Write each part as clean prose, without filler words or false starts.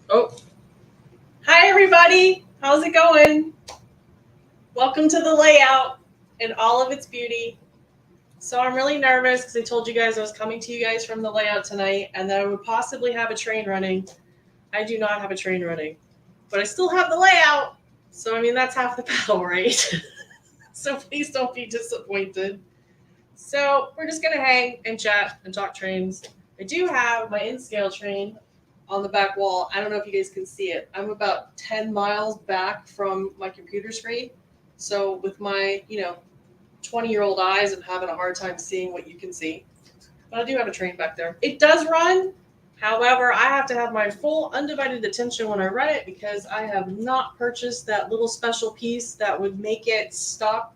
Oh, hi everybody. How's it going? Welcome to the layout in all of its beauty. So I'm really nervous because I told you guys I was coming to you guys from the layout tonight and that I would possibly have a train running. I do not have a train running, but I still have the layout. So I mean that's half the battle, right? So please don't be disappointed. So we're just gonna hang and chat and talk trains. I do have my in-scale train on the back wall. I don't know if you guys can see it. I'm about 10 miles back from my computer screen. So with my, 20-year-old eyes, I'm having a hard time seeing what you can see. But I do have a train back there. It does run. However, I have to have my full undivided attention when I run it because I have not purchased that little special piece that would make it stop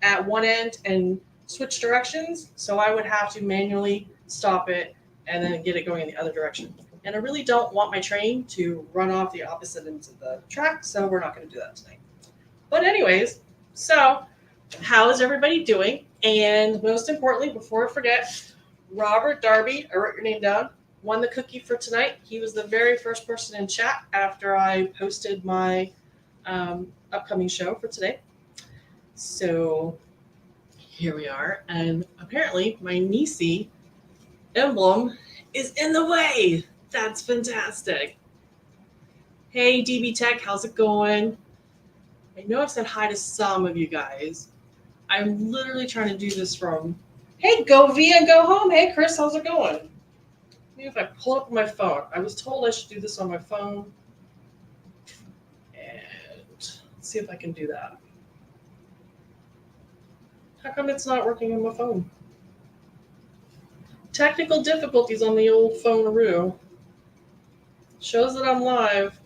at one end and switch directions. So I would have to manually stop it and then get it going in the other direction. And I really don't want my train to run off the opposite ends of the track, so we're not going to do that tonight. But, anyways, so how is everybody doing? And most importantly, before I forget, Robert Darby, I wrote your name down, won the cookie for tonight. He was the very first person in chat after I posted my upcoming show for today. So here we are. And apparently, my niecey emblem is in the way. That's fantastic. Hey, DB Tech, how's it going? I know I've said hi to some of you guys. I'm literally trying to do this from. Hey, go via and go home. Hey, Chris, how's it going? Maybe if I pull up my phone. I was told I should do this on my phone. And let's see if I can do that. How come it's not working on my phone? Technical difficulties on the old phone-a-roo. Shows that I'm live,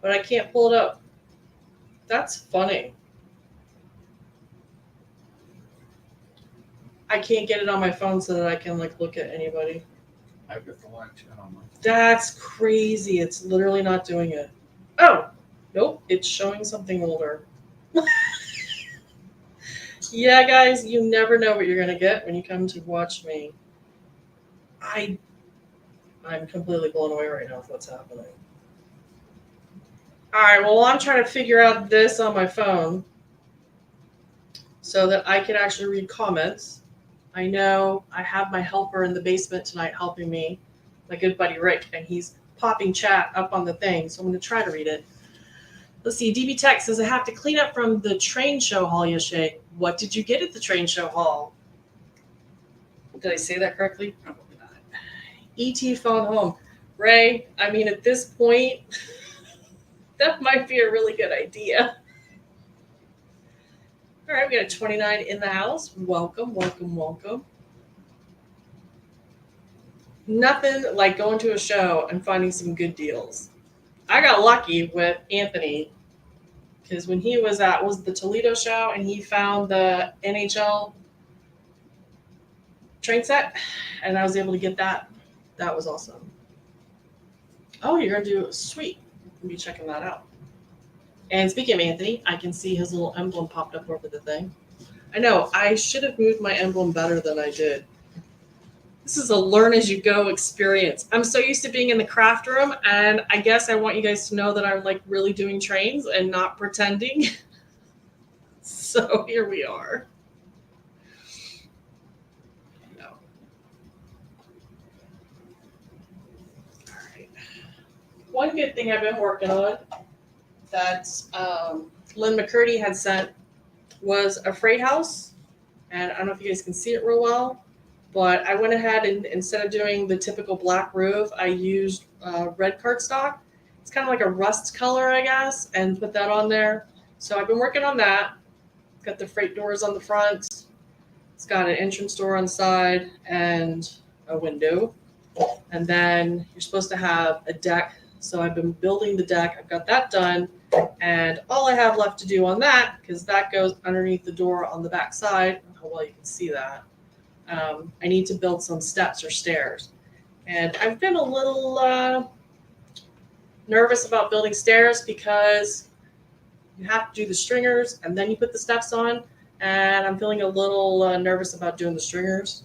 but I can't pull it up. That's funny. I can't get it on my phone so that I can look at anybody. I've got the live chat on my phone. That's crazy. It's literally not doing it. Oh, nope. It's showing something older. Yeah, guys, you never know what you're gonna get when you come to watch me. I I'm completely blown away right now with what's happening. All right. Well, I'm trying to figure out this on my phone so that I can actually read comments. I know I have my helper in the basement tonight helping me, my good buddy Rick, and he's popping chat up on the thing, so I'm going to try to read it. Let's see. DB Tech says I have to clean up from the train show hall yesterday. What did you get at the train show hall? Did I say that correctly? Probably not. ET phone home. Ray, I mean, at this point, that might be a really good idea. All right, we got a 29 in the house. Welcome, welcome, welcome. Nothing like going to a show and finding some good deals. I got lucky with Anthony because when he was the Toledo show and he found the NHL train set and I was able to get that. That was awesome. Oh, you're gonna do sweet. We'll be checking that out. And speaking of Anthony, I can see his little emblem popped up over the thing. I know I should have moved my emblem better than I did. This is a learn as you go experience. I'm so used to being in the craft room, and I guess I want you guys to know that I'm really doing trains and not pretending. So here we are. No. All right. One good thing I've been working on that Lynn McCurdy had sent was a freight house, and I don't know if you guys can see it real well, but I went ahead and instead of doing the typical black roof, I used red cardstock. It's kind of like a rust color, I guess, and put that on there. So I've been working on that. Got the freight doors on the front. It's got an entrance door on the side and a window. And then you're supposed to have a deck. So I've been building the deck. I've got that done. And all I have left to do on that, because that goes underneath the door on the back side, I don't know how well you can see that, I need to build some steps or stairs. And I've been a little nervous about building stairs because you have to do the stringers and then you put the steps on. And I'm feeling a little nervous about doing the stringers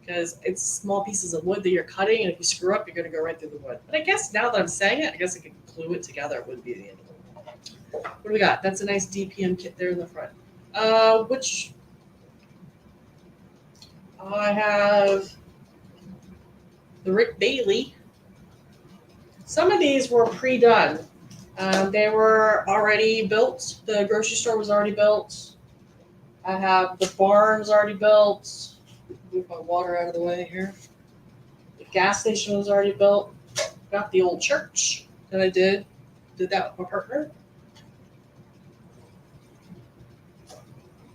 because it's small pieces of wood that you're cutting, and if you screw up, you're going to go right through the wood. But I guess now that I'm saying it, I guess I could glue it together. It wouldn't be the end of the world. What do we got? That's a nice DPM kit there in the front. Which I have the Rick Bailey. Some of these were pre-done. They were already built. The grocery store was already built. I have the barns already built. Move my water out of the way here. The gas station was already built. Got the old church that I did. Did that with my partner.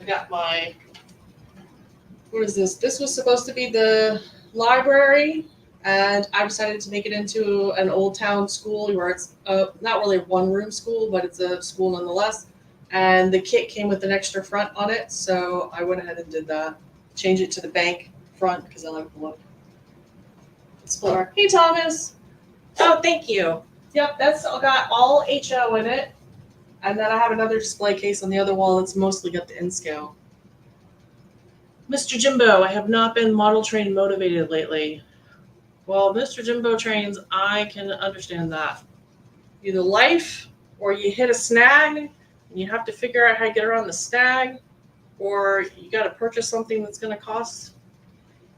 I got my, what is this? This was supposed to be the library, and I decided to make it into an old town school where it's not really a one-room school, but it's a school nonetheless. And the kit came with an extra front on it, so I went ahead and did that. Change it to the bank front because I like the look. Explorer. Hey, Thomas. Oh, thank you. Yep, that's got all HO in it. And then I have another display case on the other wall that's mostly got the N-scale. Mr. Jimbo, I have not been model train motivated lately. Well, Mr. Jimbo trains, I can understand that. Either life, or you hit a snag, and you have to figure out how to get around the snag, or you got to purchase something that's going to cost.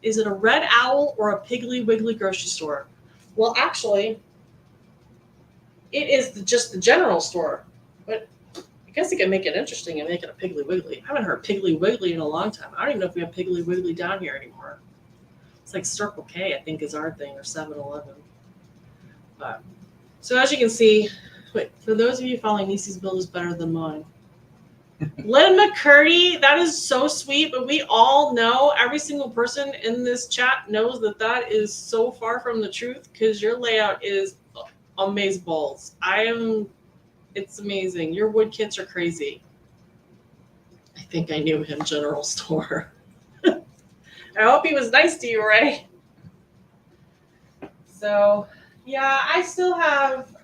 Is it a Red Owl or a Piggly Wiggly grocery store? Well, actually, it is just the general store. But I guess they can make it interesting and make it a Piggly Wiggly. I haven't heard Piggly Wiggly in a long time. I don't even know if we have Piggly Wiggly down here anymore. It's like Circle K, I think, is our thing, or 7-Eleven. But so as you can see, wait, for those of you following, Nisi's build is better than mine. Lynn McCurdy, that is so sweet, but we all know, every single person in this chat knows that that is so far from the truth because your layout is amazeballs. It's amazing. Your wood kits are crazy. I think I knew him, general store. I hope he was nice to you, Ray. So, yeah, I still have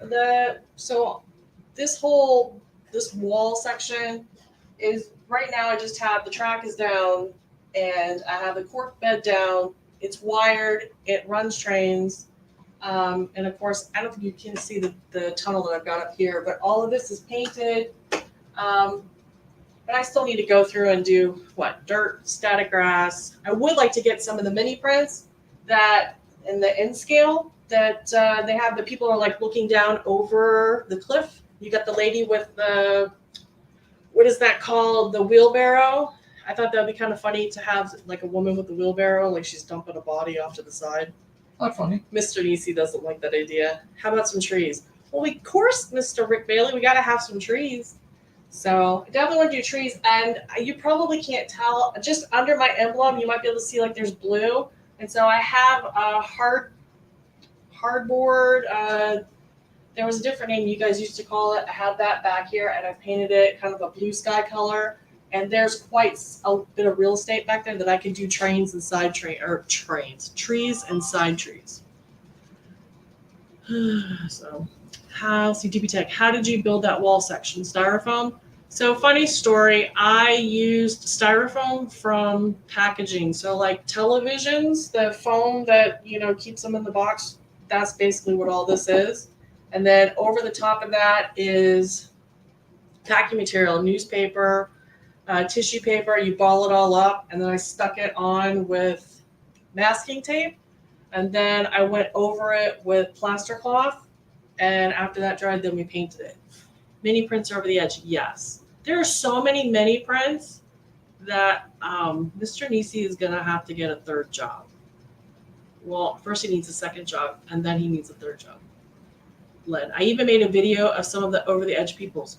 this wall section is, right now I just have the track is down and I have the cork bed down. It's wired, it runs trains. And of course, I don't think you can see the tunnel that I've got up here, but all of this is painted. But I still need to go through and do dirt, static grass. I would like to get some of the mini prints that in the N-scale that they have. The people are like looking down over the cliff. You got the lady with the, what is that called? The wheelbarrow. I thought that would be kind of funny to have like a woman with the wheelbarrow, like she's dumping a body off to the side. Not funny. Mr. Nisi doesn't like that idea. How about some trees? Well, of course, Mr. Rick Bailey, we got to have some trees. So I definitely want to do trees, and you probably can't tell. Just under my emblem, you might be able to see like there's blue, and so I have a hardboard. There was a different name you guys used to call it. I have that back here, and I painted it kind of a blue sky color. And there's quite a bit of real estate back there that I could do trees and side trees. So, DP Tech, how did you build that wall section? Styrofoam? So, funny story, I used styrofoam from packaging. So, like televisions, the foam that, keeps them in the box, that's basically what all this is. And then over the top of that is packing material, newspaper, tissue paper. You ball it all up, and then I stuck it on with masking tape, and then I went over it with plaster cloth, and after that dried, then we painted it. Mini prints over the edge, yes. There are so many mini prints that Mr. Nisi is going to have to get a third job. Well, first he needs a second job, and then he needs a third job. I even made a video of some of the over the edge peoples.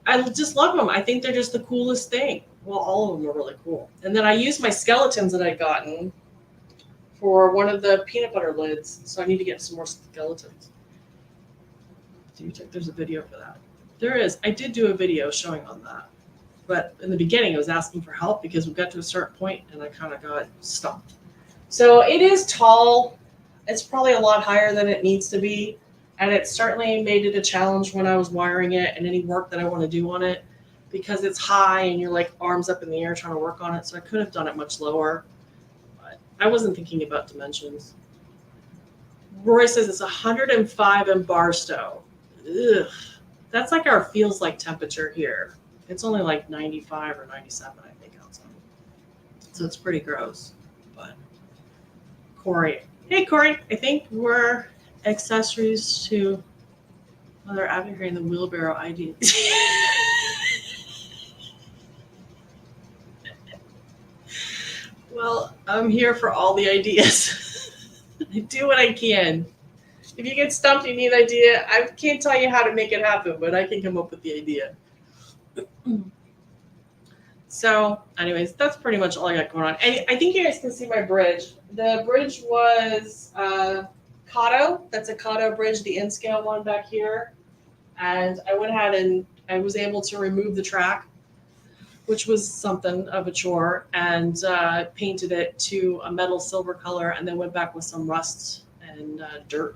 I just love them. I think they're just the coolest thing. Well, all of them are really cool. And then I used my skeletons that I'd gotten for one of the peanut butter lids. So I need to get some more skeletons. There's a video for that. There is. I did do a video showing on that. But in the beginning, I was asking for help because we got to a certain point and I kind of got stumped. So it is tall. It's probably a lot higher than it needs to be. And it certainly made it a challenge when I was wiring it and any work that I want to do on it because it's high and you're like arms up in the air trying to work on it. So I could have done it much lower. But I wasn't thinking about dimensions. Roy says it's 105 in Barstow. Ugh. That's like our feels like temperature here. It's only like 95 or 97, I think, outside. So it's pretty gross. But Corey. Hey, Corey. I think we're accessories to Mother Abigail and the wheelbarrow idea. Well, I'm here for all the ideas. I do what I can. If you get stumped, you need an idea. I can't tell you how to make it happen, but I can come up with the idea. So, anyways, that's pretty much all I got going on. And I think you guys can see my bridge. The bridge was Kato. That's a Kato bridge, the N-scale one back here. And I went ahead and I was able to remove the track, which was something of a chore, and painted it to a metal silver color, and then went back with some rust and dirt.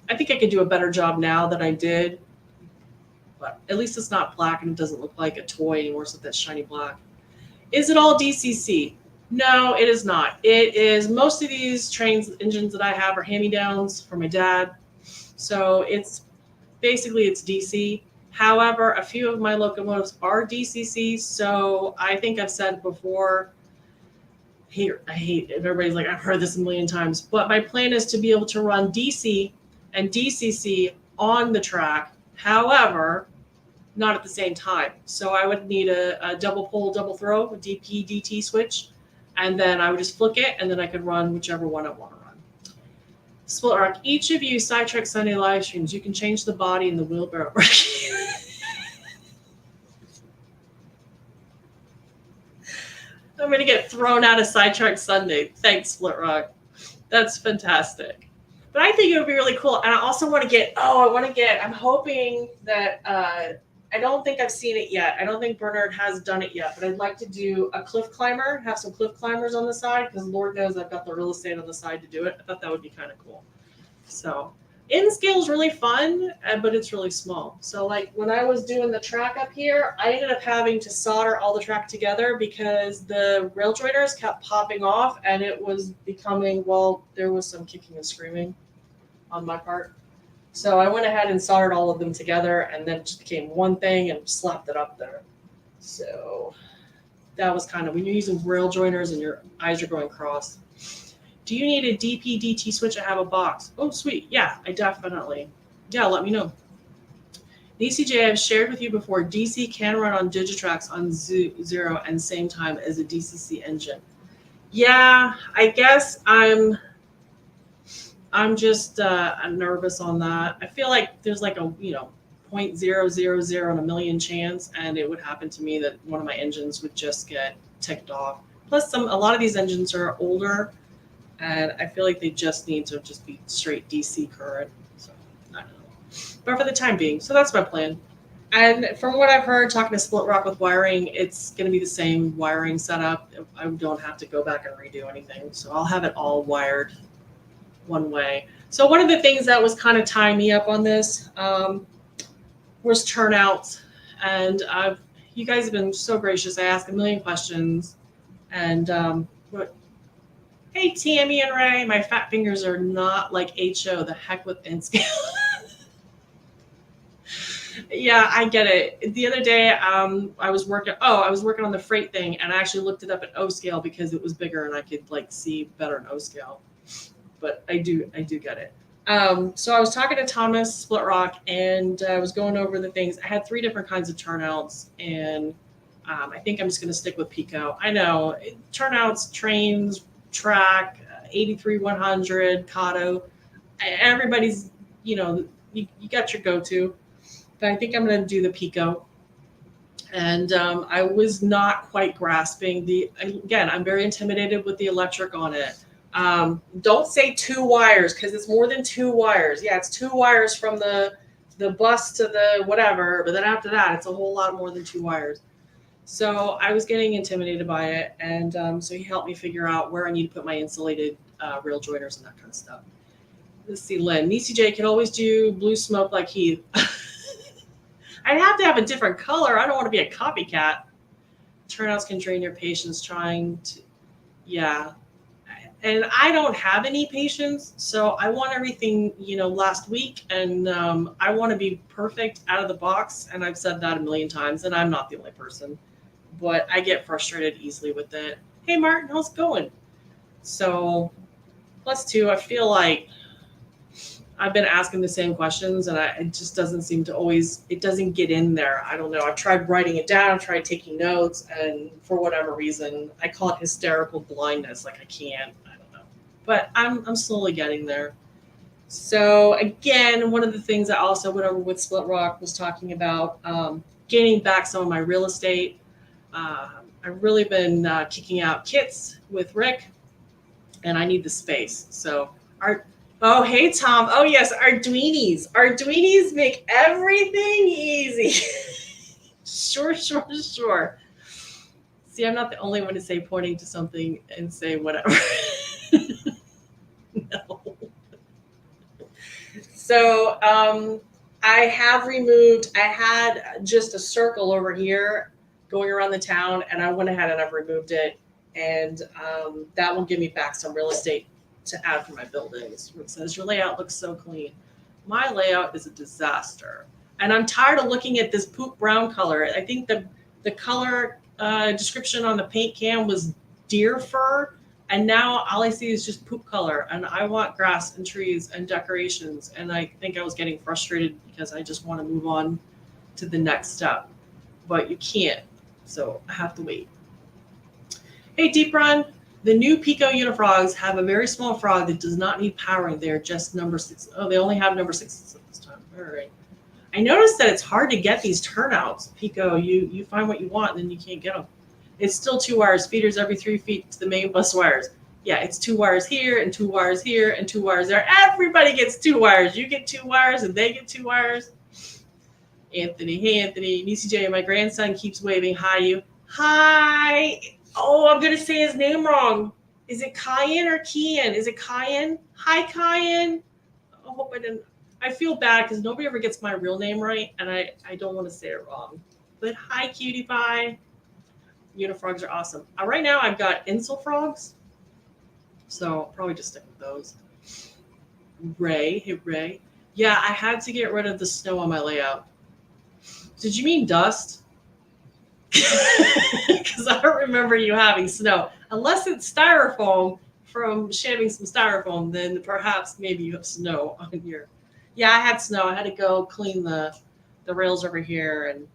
I think I could do a better job now than I did, but at least it's not black and it doesn't look like a toy anymore. It's that shiny black. Is it all DCC? No, it is not. It is most of these trains engines that I have are hand-me-downs from my dad, so it's basically it's DC. However, a few of my locomotives are DCC, so I think I've said before, I hate it. Everybody's like, I've heard this a million times, but my plan is to be able to run DC and DCC on the track. However, not at the same time. So I would need a double pull, double throw, a DP, DT switch, and then I would just flick it, and then I could run whichever one I want to run. Split Rock, each of you Sidetrack Sunday live streams, you can change the body in the wheelbarrow. I'm going to get thrown out of Sidetrack Sunday. Thanks, Split Rock. That's fantastic. But I think it would be really cool. And I also want to get, I'm hoping that, I don't think I've seen it yet. I don't think Bernard has done it yet, but I'd like to do a cliff climber, have some cliff climbers on the side, because Lord knows I've got the real estate on the side to do it. I thought that would be kind of cool. So N-scale is really fun, but it's really small. So like when I was doing the track up here, I ended up having to solder all the track together because the rail joiners kept popping off, and it was becoming, there was some kicking and screaming on my part. So I went ahead and soldered all of them together, and then it just became one thing and slapped it up there. So that was kind of, when you're using rail joiners and your eyes are going cross. Do you need a DP DT switch? I have a box. Oh, sweet. Yeah, I definitely. Yeah, let me know. DCJ, I've shared with you before, DC can run on Digitrax on zero and same time as a DCC engine. Yeah, I guess I'm just I'm nervous on that. I feel like there's like a 0.000 in a million chance, and it would happen to me that one of my engines would just get ticked off. Plus, a lot of these engines are older, and I feel like they just need to just be straight DC current. So I don't know. But for the time being, so that's my plan. And from what I've heard, talking to Split Rock with wiring, it's going to be the same wiring setup. I don't have to go back and redo anything. So I'll have it all wired one way. So one of the things that was kind of tying me up on this was turnouts. And you guys have been so gracious. I asked a million questions. And hey, Tammy and Ray, my fat fingers are not like HO, the heck with N-scale. Yeah, I get it. The other day, I was working on the freight thing, and I actually looked it up at O-scale because it was bigger and I could like see better in O-scale. But I do get it. So I was talking to Thomas Split Rock, and I was going over the things. I had 3 different kinds of turnouts, and I think I'm just going to stick with Pico. I know turnouts, trains, track, 83-100, Kato. Everybody's, you got your go-to. But I think I'm going to do the Pico. And I was not quite grasping again, I'm very intimidated with the electric on it. Don't say 2 wires, because it's more than 2 wires. Yeah, it's 2 wires from the bus to the whatever, but then after that, it's a whole lot more than 2 wires. So I was getting intimidated by it, and so he helped me figure out where I need to put my insulated rail joiners and that kind of stuff. Let's see, Lynn. NCJ can always do blue smoke like Heath. I'd have to have a different color. I don't want to be a copycat. Turnouts can drain your patience trying to, yeah. And I don't have any patience, so I want everything, last week, and I want to be perfect out of the box. And I've said that a million times, and I'm not the only person, but I get frustrated easily with it. Hey, Martin, how's it going? So, plus two, I feel like I've been asking the same questions, and it just doesn't seem to always. It doesn't get in there. I don't know. I've tried writing it down, I've tried taking notes, and for whatever reason, I call it hysterical blindness. Like I can't. I don't know. But I'm slowly getting there. So again, one of the things I also went over with Split Rock was talking about gaining back some of my real estate. I've really been kicking out kits with Rick, and I need the space. So our oh hey Tom. Oh yes, Arduinis. Arduinis make everything easy. Sure, sure, sure. See, I'm not the only one to say pointing to something and say whatever. No. So I have removed. I had just a circle over here going around the town, and I went ahead and I've removed it, and that will give me back some real estate to add for my buildings. It says your layout looks so clean. My layout is a disaster, and I'm tired of looking at this poop brown color. I think the color description on the paint can was deer fur, and now all I see is just poop color, and I want grass and trees and decorations, and I think I was getting frustrated because I just want to move on to the next step, but you can't, so I have to wait. Hey, Deep Run, the new Pico Unifrogs have a very small frog that does not need powering. They're just number 6. Oh, they only have number 6 at this time. All right. I noticed that it's hard to get these turnouts. Pico, you find what you want, and then you can't get them. It's still 2 wires, feeders every 3 feet to the main bus wires. Yeah, it's 2 wires here and 2 wires here and 2 wires there. Everybody gets 2 wires. You get 2 wires and they get 2 wires. Anthony, hey Anthony, Nisi J, my grandson keeps waving hi to you. Hi. Oh, I'm gonna say his name wrong. Is it Kyan or Kian? Is it Kyan? Hi, Kyan. I hope I didn't. I feel bad because nobody ever gets my real name right, and I don't want to say it wrong. But hi, cutie pie. Unifrogs are awesome. Right now, I've got Insel frogs, so I'll probably just stick with those. Ray, hey Ray. Yeah, I had to get rid of the snow on my layout. Did you mean dust? Because I don't remember you having snow. Unless it's styrofoam from shaving some styrofoam, then perhaps maybe you have snow on your. Yeah, I had snow. I had to go clean the rails over here, and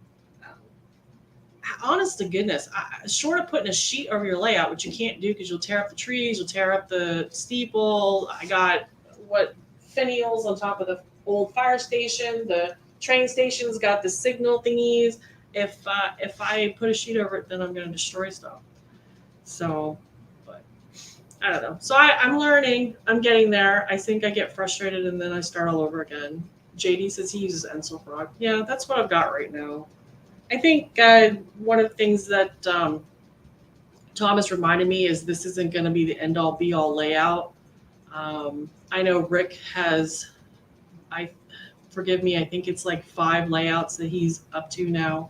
honest to goodness, short of putting a sheet over your layout, which you can't do because you'll tear up the trees, you'll tear up the steeple. I got finials on top of the old fire station. The train station's got the signal thingies. If I put a sheet over it, then I'm going to destroy stuff. So, but I don't know. So I'm learning. I'm getting there. I think I get frustrated and then I start all over again. JD says he uses Ensel Frog. Yeah, that's what I've got right now. I think one of the things that Thomas reminded me is this isn't going to be the end-all be-all layout. I know Rick has, forgive me, I think it's like 5 layouts that he's up to now.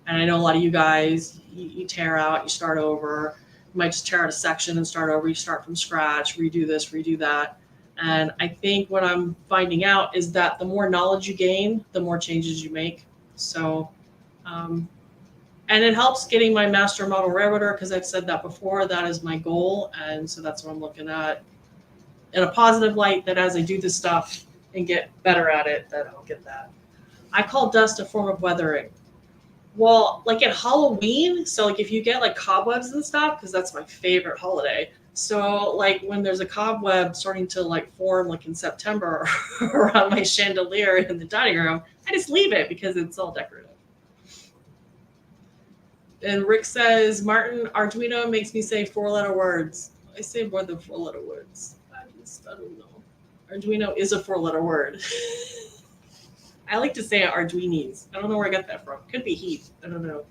And I know a lot of you guys, you tear out, you start over. You might just tear out a section and start over. You start from scratch, redo this, redo that. And I think what I'm finding out is that the more knowledge you gain, the more changes you make. So, and it helps getting my master model railroader because I've said that before. That is my goal. And so that's what I'm looking at in a positive light, that as I do this stuff and get better at it, that I'll get that. I call dust a form of weathering. Well, like at Halloween, so like if you get like cobwebs and stuff, because that's my favorite holiday. So like when there's a cobweb starting to like form like in September around my chandelier in the dining room, I just leave it because it's all decorative. And Rick says, Martin, Arduino makes me say 4-letter words. I say more than 4-letter words. I don't know. Arduino is a 4-letter word. I like to say Arduinis. I don't know where I got that from. Could be Heath. I don't know.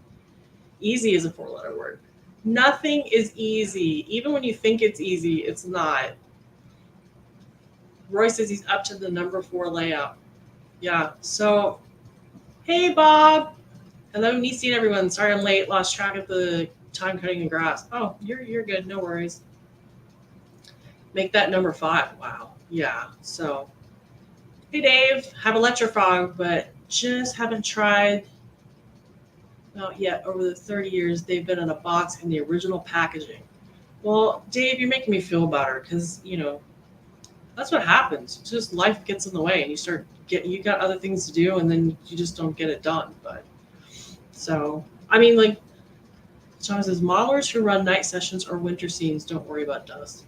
Easy is a 4-letter word. Nothing is easy. Even when you think it's easy, it's not. Roy says he's up to the number 4 layout. Yeah. So, hey, Bob. Hello, Nisi and everyone. Sorry I'm late. Lost track of the time cutting the grass. Oh, you're good. No worries. Make that number 5. Wow. Yeah. So, hey, Dave, have Electrofrog, but just haven't tried out yet. Over the 30 years, they've been in a box in the original packaging. Well, Dave, you're making me feel better because, that's what happens. Just life gets in the way and you got other things to do and then you just don't get it done. But so, I mean, like, John says, modelers who run night sessions or winter scenes don't worry about dust.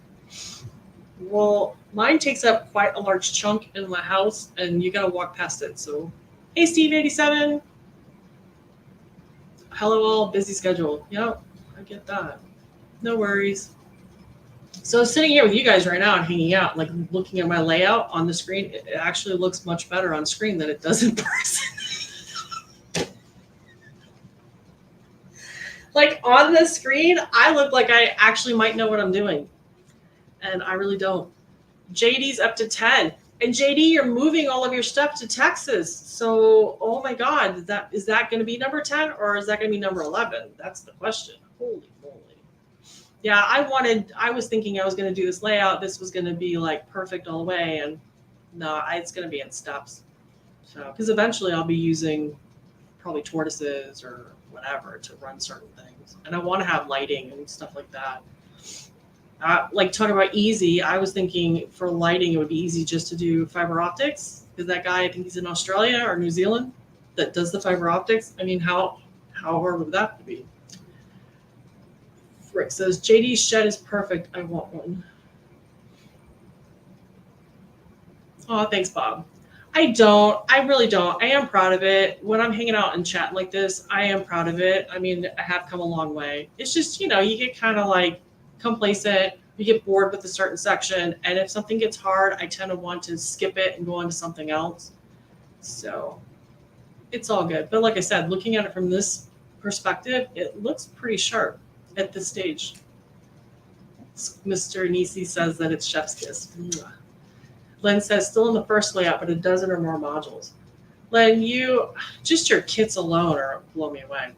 Well, mine takes up quite a large chunk in my house, and you got to walk past it. So, hey, Steve87. Hello, all. Busy schedule. Yep, I get that. No worries. So, sitting here with you guys right now and hanging out, like looking at my layout on the screen, it actually looks much better on screen than it does in person. Like on the screen, I look like I actually might know what I'm doing. And I really don't. JD's up to 10. And JD, you're moving all of your stuff to Texas. So, oh my God, is that going to be number 10 or is that going to be number 11? That's the question. Holy moly. Yeah, I was thinking I was going to do this layout. This was going to be like perfect all the way. And no, it's going to be in steps. So, because eventually I'll be using probably tortoises or whatever to run certain things. And I want to have lighting and stuff like that. Like talking about easy, I was thinking for lighting, it would be easy just to do fiber optics. Because that guy, I think he's in Australia or New Zealand, that does the fiber optics. I mean, how hard would that be? Rick says, JD's shed is perfect. I want one. Oh, thanks, Bob. I really don't. I am proud of it. When I'm hanging out and chatting like this, I am proud of it. I mean, I have come a long way. It's just, you get kind of like complacent. You get bored with a certain section. And if something gets hard, I tend to want to skip it and go on to something else. So it's all good. But like I said, looking at it from this perspective, it looks pretty sharp at this stage. Mr. Nisi says that it's chef's kiss. Len says, still in the first layout, but a dozen or more modules. Len, just your kits alone are blow me away.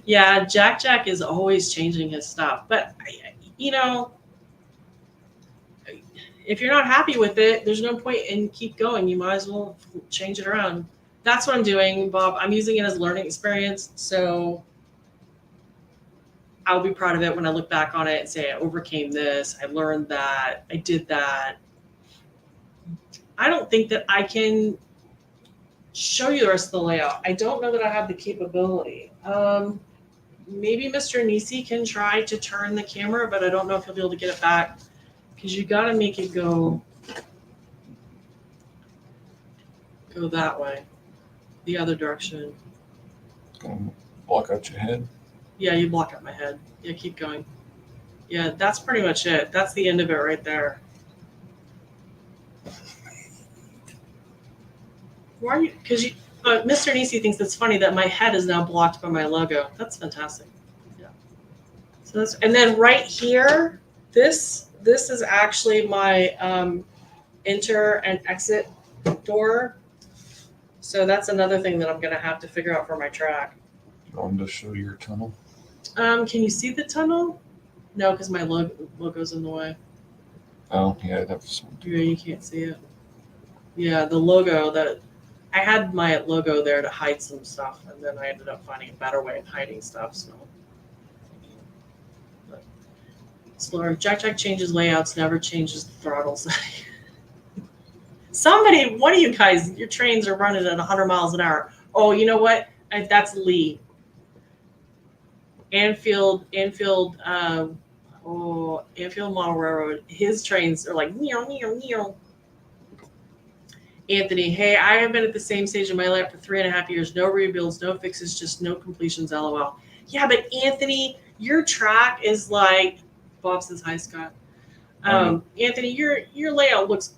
Yeah, Jack is always changing his stuff. But, if you're not happy with it, there's no point in keep going. You might as well change it around. That's what I'm doing, Bob. I'm using it as learning experience. So I'll be proud of it when I look back on it and say I overcame this, I learned that, I did that. I don't think that I can show you the rest of the layout. I don't know that I have the capability. Maybe Mr. Nisi can try to turn the camera, but I don't know if he'll be able to get it back because you got to make it go that way, the other direction. Block out your head. Yeah, you block out my head. Yeah, keep going. Yeah, that's pretty much it. That's the end of it right there. Why are you? Because Mr. Nisi thinks it's funny that my head is now blocked by my logo. That's fantastic. Yeah. So and then right here, this is actually my enter and exit door. So that's another thing that I'm going to have to figure out for my track. You want to show your tunnel? Can you see the tunnel? No, because my logo's in the way. Oh, yeah, that's. Yeah, you can't see it. Yeah, the logo that I had my logo there to hide some stuff, and then I ended up finding a better way of hiding stuff. So, but slower. Jack changes layouts, never changes the throttle setting. One of you guys, your trains are running at 100 miles an hour. Oh, you know what? That's Lee. Anfield Model Railroad. His trains are like meow meow meow. Anthony, hey, I have been at the same stage in my life for 3.5 years. No rebuilds, no fixes, just no completions. LOL. Yeah, but Anthony, your track is like Bob says hi, Scott. Anthony, your layout looks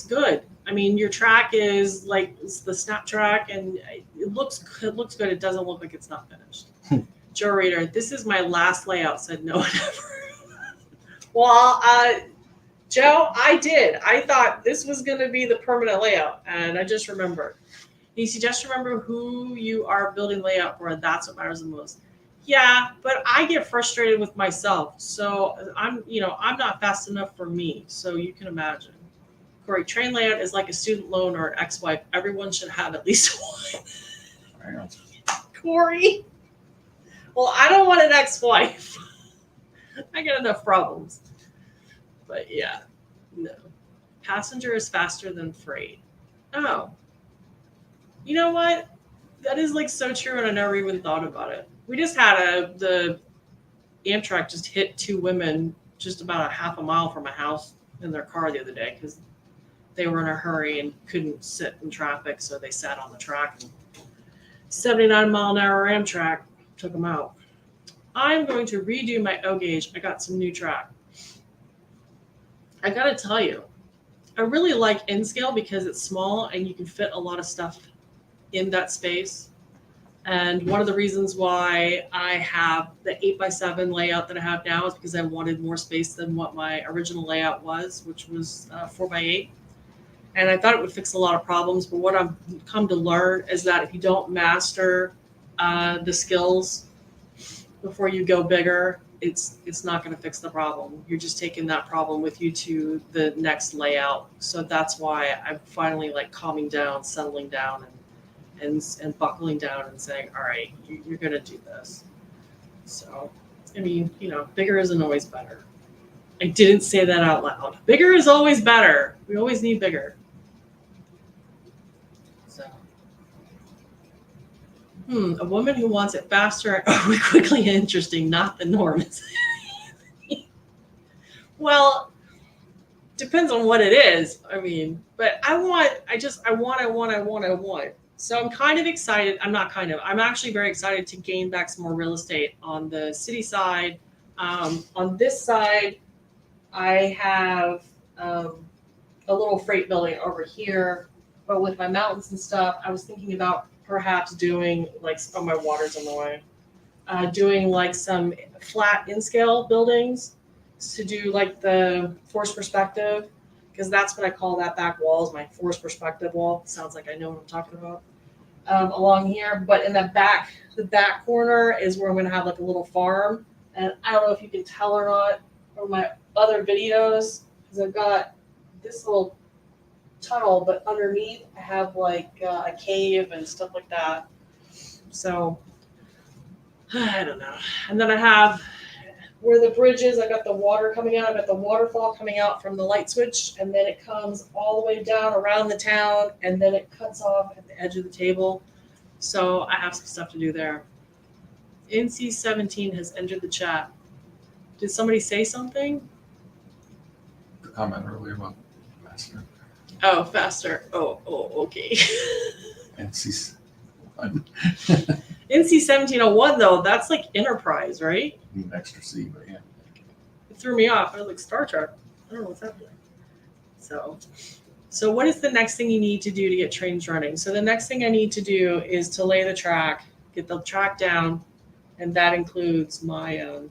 good. I mean, your track is like it's the snap track, and it looks good. It doesn't look like it's not finished. Joe Reader, this is my last layout. Said no one ever. Well, Joe, I did. I thought this was going to be the permanent layout, and I just remembered. You just remember who you are building layout for, and that's what matters the most. Yeah, but I get frustrated with myself. So I'm not fast enough for me. So you can imagine. Corey, train layout is like a student loan or an ex-wife. Everyone should have at least one. Hang on. Corey. Well, I don't want an ex-wife. I got enough problems. But yeah, no. Passenger is faster than freight. Oh. You know what? That is like so true, and I never even thought about it. We just had the Amtrak just hit two women just about a half a mile from my house in their car the other day because they were in a hurry and couldn't sit in traffic, so they sat on the track. 79-mile-an-hour Amtrak took them out. I'm going to redo my O gauge. I got some new track. I gotta tell you, I really like N-Scale because it's small and you can fit a lot of stuff in that space. And one of the reasons why I have the 8x7 layout that I have now is because I wanted more space than what my original layout was, which was 4x8. And I thought it would fix a lot of problems. But what I've come to learn is that if you don't master the skills before you go bigger, it's not going to fix the problem. You're just taking that problem with you to the next layout. So that's why I'm finally like calming down, settling down, and buckling down and saying, all right, you're going to do this. So, I mean, bigger isn't always better. I didn't say that out loud. Bigger is always better. We always need bigger. So, a woman who wants it faster, quickly and interesting, not the norm. Well, depends on what it is. I mean, but I want. So I'm kind of excited. I'm actually very excited to gain back some more real estate on the city side. On this side, I have a little freight building over here. But with my mountains and stuff, I was thinking about perhaps doing my water's in the way. Doing like some flat in-scale buildings to do like the forced perspective, because that's what I call that back wall is my forced perspective wall. Sounds like I know what I'm talking about. Along here, but in the back corner is where I'm going to have like a little farm. And I don't know if you can tell or not from my other videos, because I've got this little tunnel, but underneath I have like a cave and stuff like that. So I don't know. And then I have where the bridge is, I got the water coming out. I got the waterfall coming out from the light switch, and then it comes all the way down around the town, and then it cuts off at the edge of the table. So I have some stuff to do there. NC17 has entered the chat. Did somebody say something? The comment earlier about faster. Oh, faster. Oh, okay. NC1. NC1701 though, that's like Enterprise, right? Need an extra C, but yeah. It threw me off. I was like, Star Trek. I don't know what's happening. So what is the next thing you need to do to get trains running? So the next thing I need to do is to lay the track, get the track down, and that includes my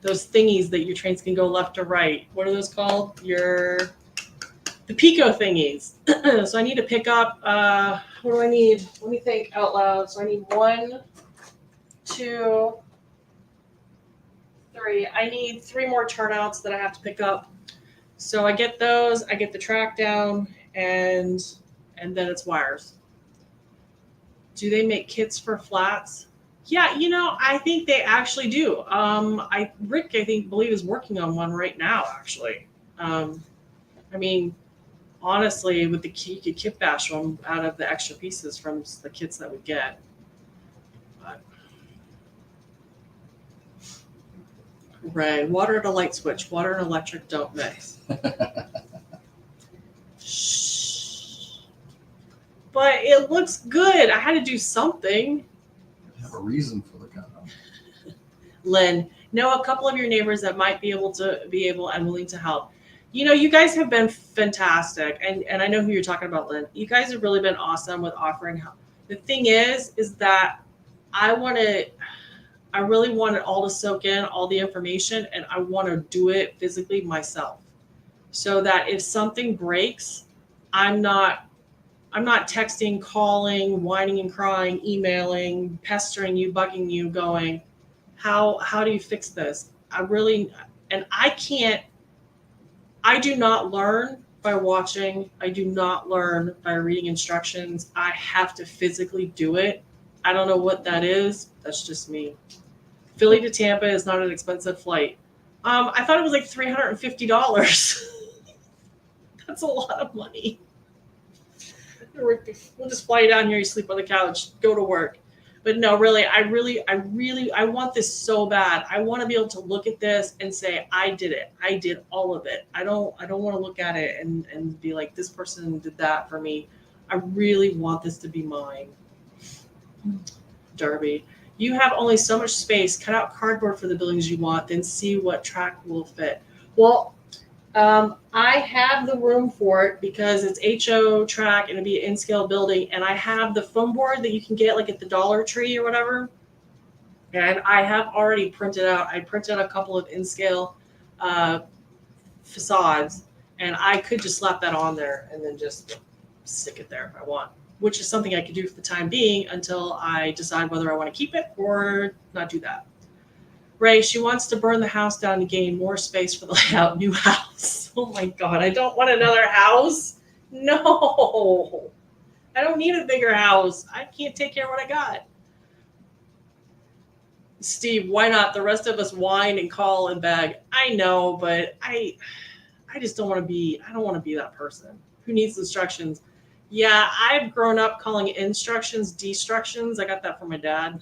those thingies that your trains can go left or right. What are those called? The Pico thingies. So I need to pick up, what do I need? Let me think out loud. So I need 1, 2, 3. I need 3 more turnouts that I have to pick up. So I get those, I get the track down, and then it's wires. Do they make kits for flats? Yeah, I think they actually do. Rick, I believe is working on one right now, actually. I mean, honestly, with the key, you could kit bash them out of the extra pieces from the kits that we get. But, right, water and a light switch. Water and electric don't mix. Shh. But it looks good. I had to do something. You have a reason for the comment. Lynn, know a couple of your neighbors that might be able and willing to help. You guys have been fantastic, and I know who you're talking about, Lynn. You guys have really been awesome with offering help. The thing is that I really want it all to soak in, all the information, and I want to do it physically myself, so that if something breaks, I'm not I'm not texting, calling, whining and crying, emailing, pestering you, bugging you, going, how do you fix this? I do not learn by watching. I do not learn by reading instructions. I have to physically do it. I don't know what that is. That's just me. Philly to Tampa is not an expensive flight. I thought it was like $350. That's a lot of money. We'll just fly you down here, you sleep on the couch, go to work. But no, really, I want this so bad. I want to be able to look at this and say, I did it. I did all of it. I don't want to look at it and be like, this person did that for me. I really want this to be mine. Derby, you have only so much space. Cut out cardboard for the buildings you want, then see what track will fit. Well, I have the room for it because it's HO track and it'll be an in-scale building. And I have the foam board that you can get like at the Dollar Tree or whatever. And I have already printed out, I printed a couple of in-scale facades. And I could just slap that on there and then just stick it there if I want, which is something I could do for the time being until I decide whether I want to keep it or not do that. Ray, she wants to burn the house down to gain more space for the layout. New house. Oh my God, I don't want another house. No, I don't need a bigger house. I can't take care of what I got. Steve, why not? The rest of us whine and call and beg. I know, but I just don't want to be, I don't want to be that person who needs instructions. Yeah, I've grown up calling instructions destructions. I got that from my dad.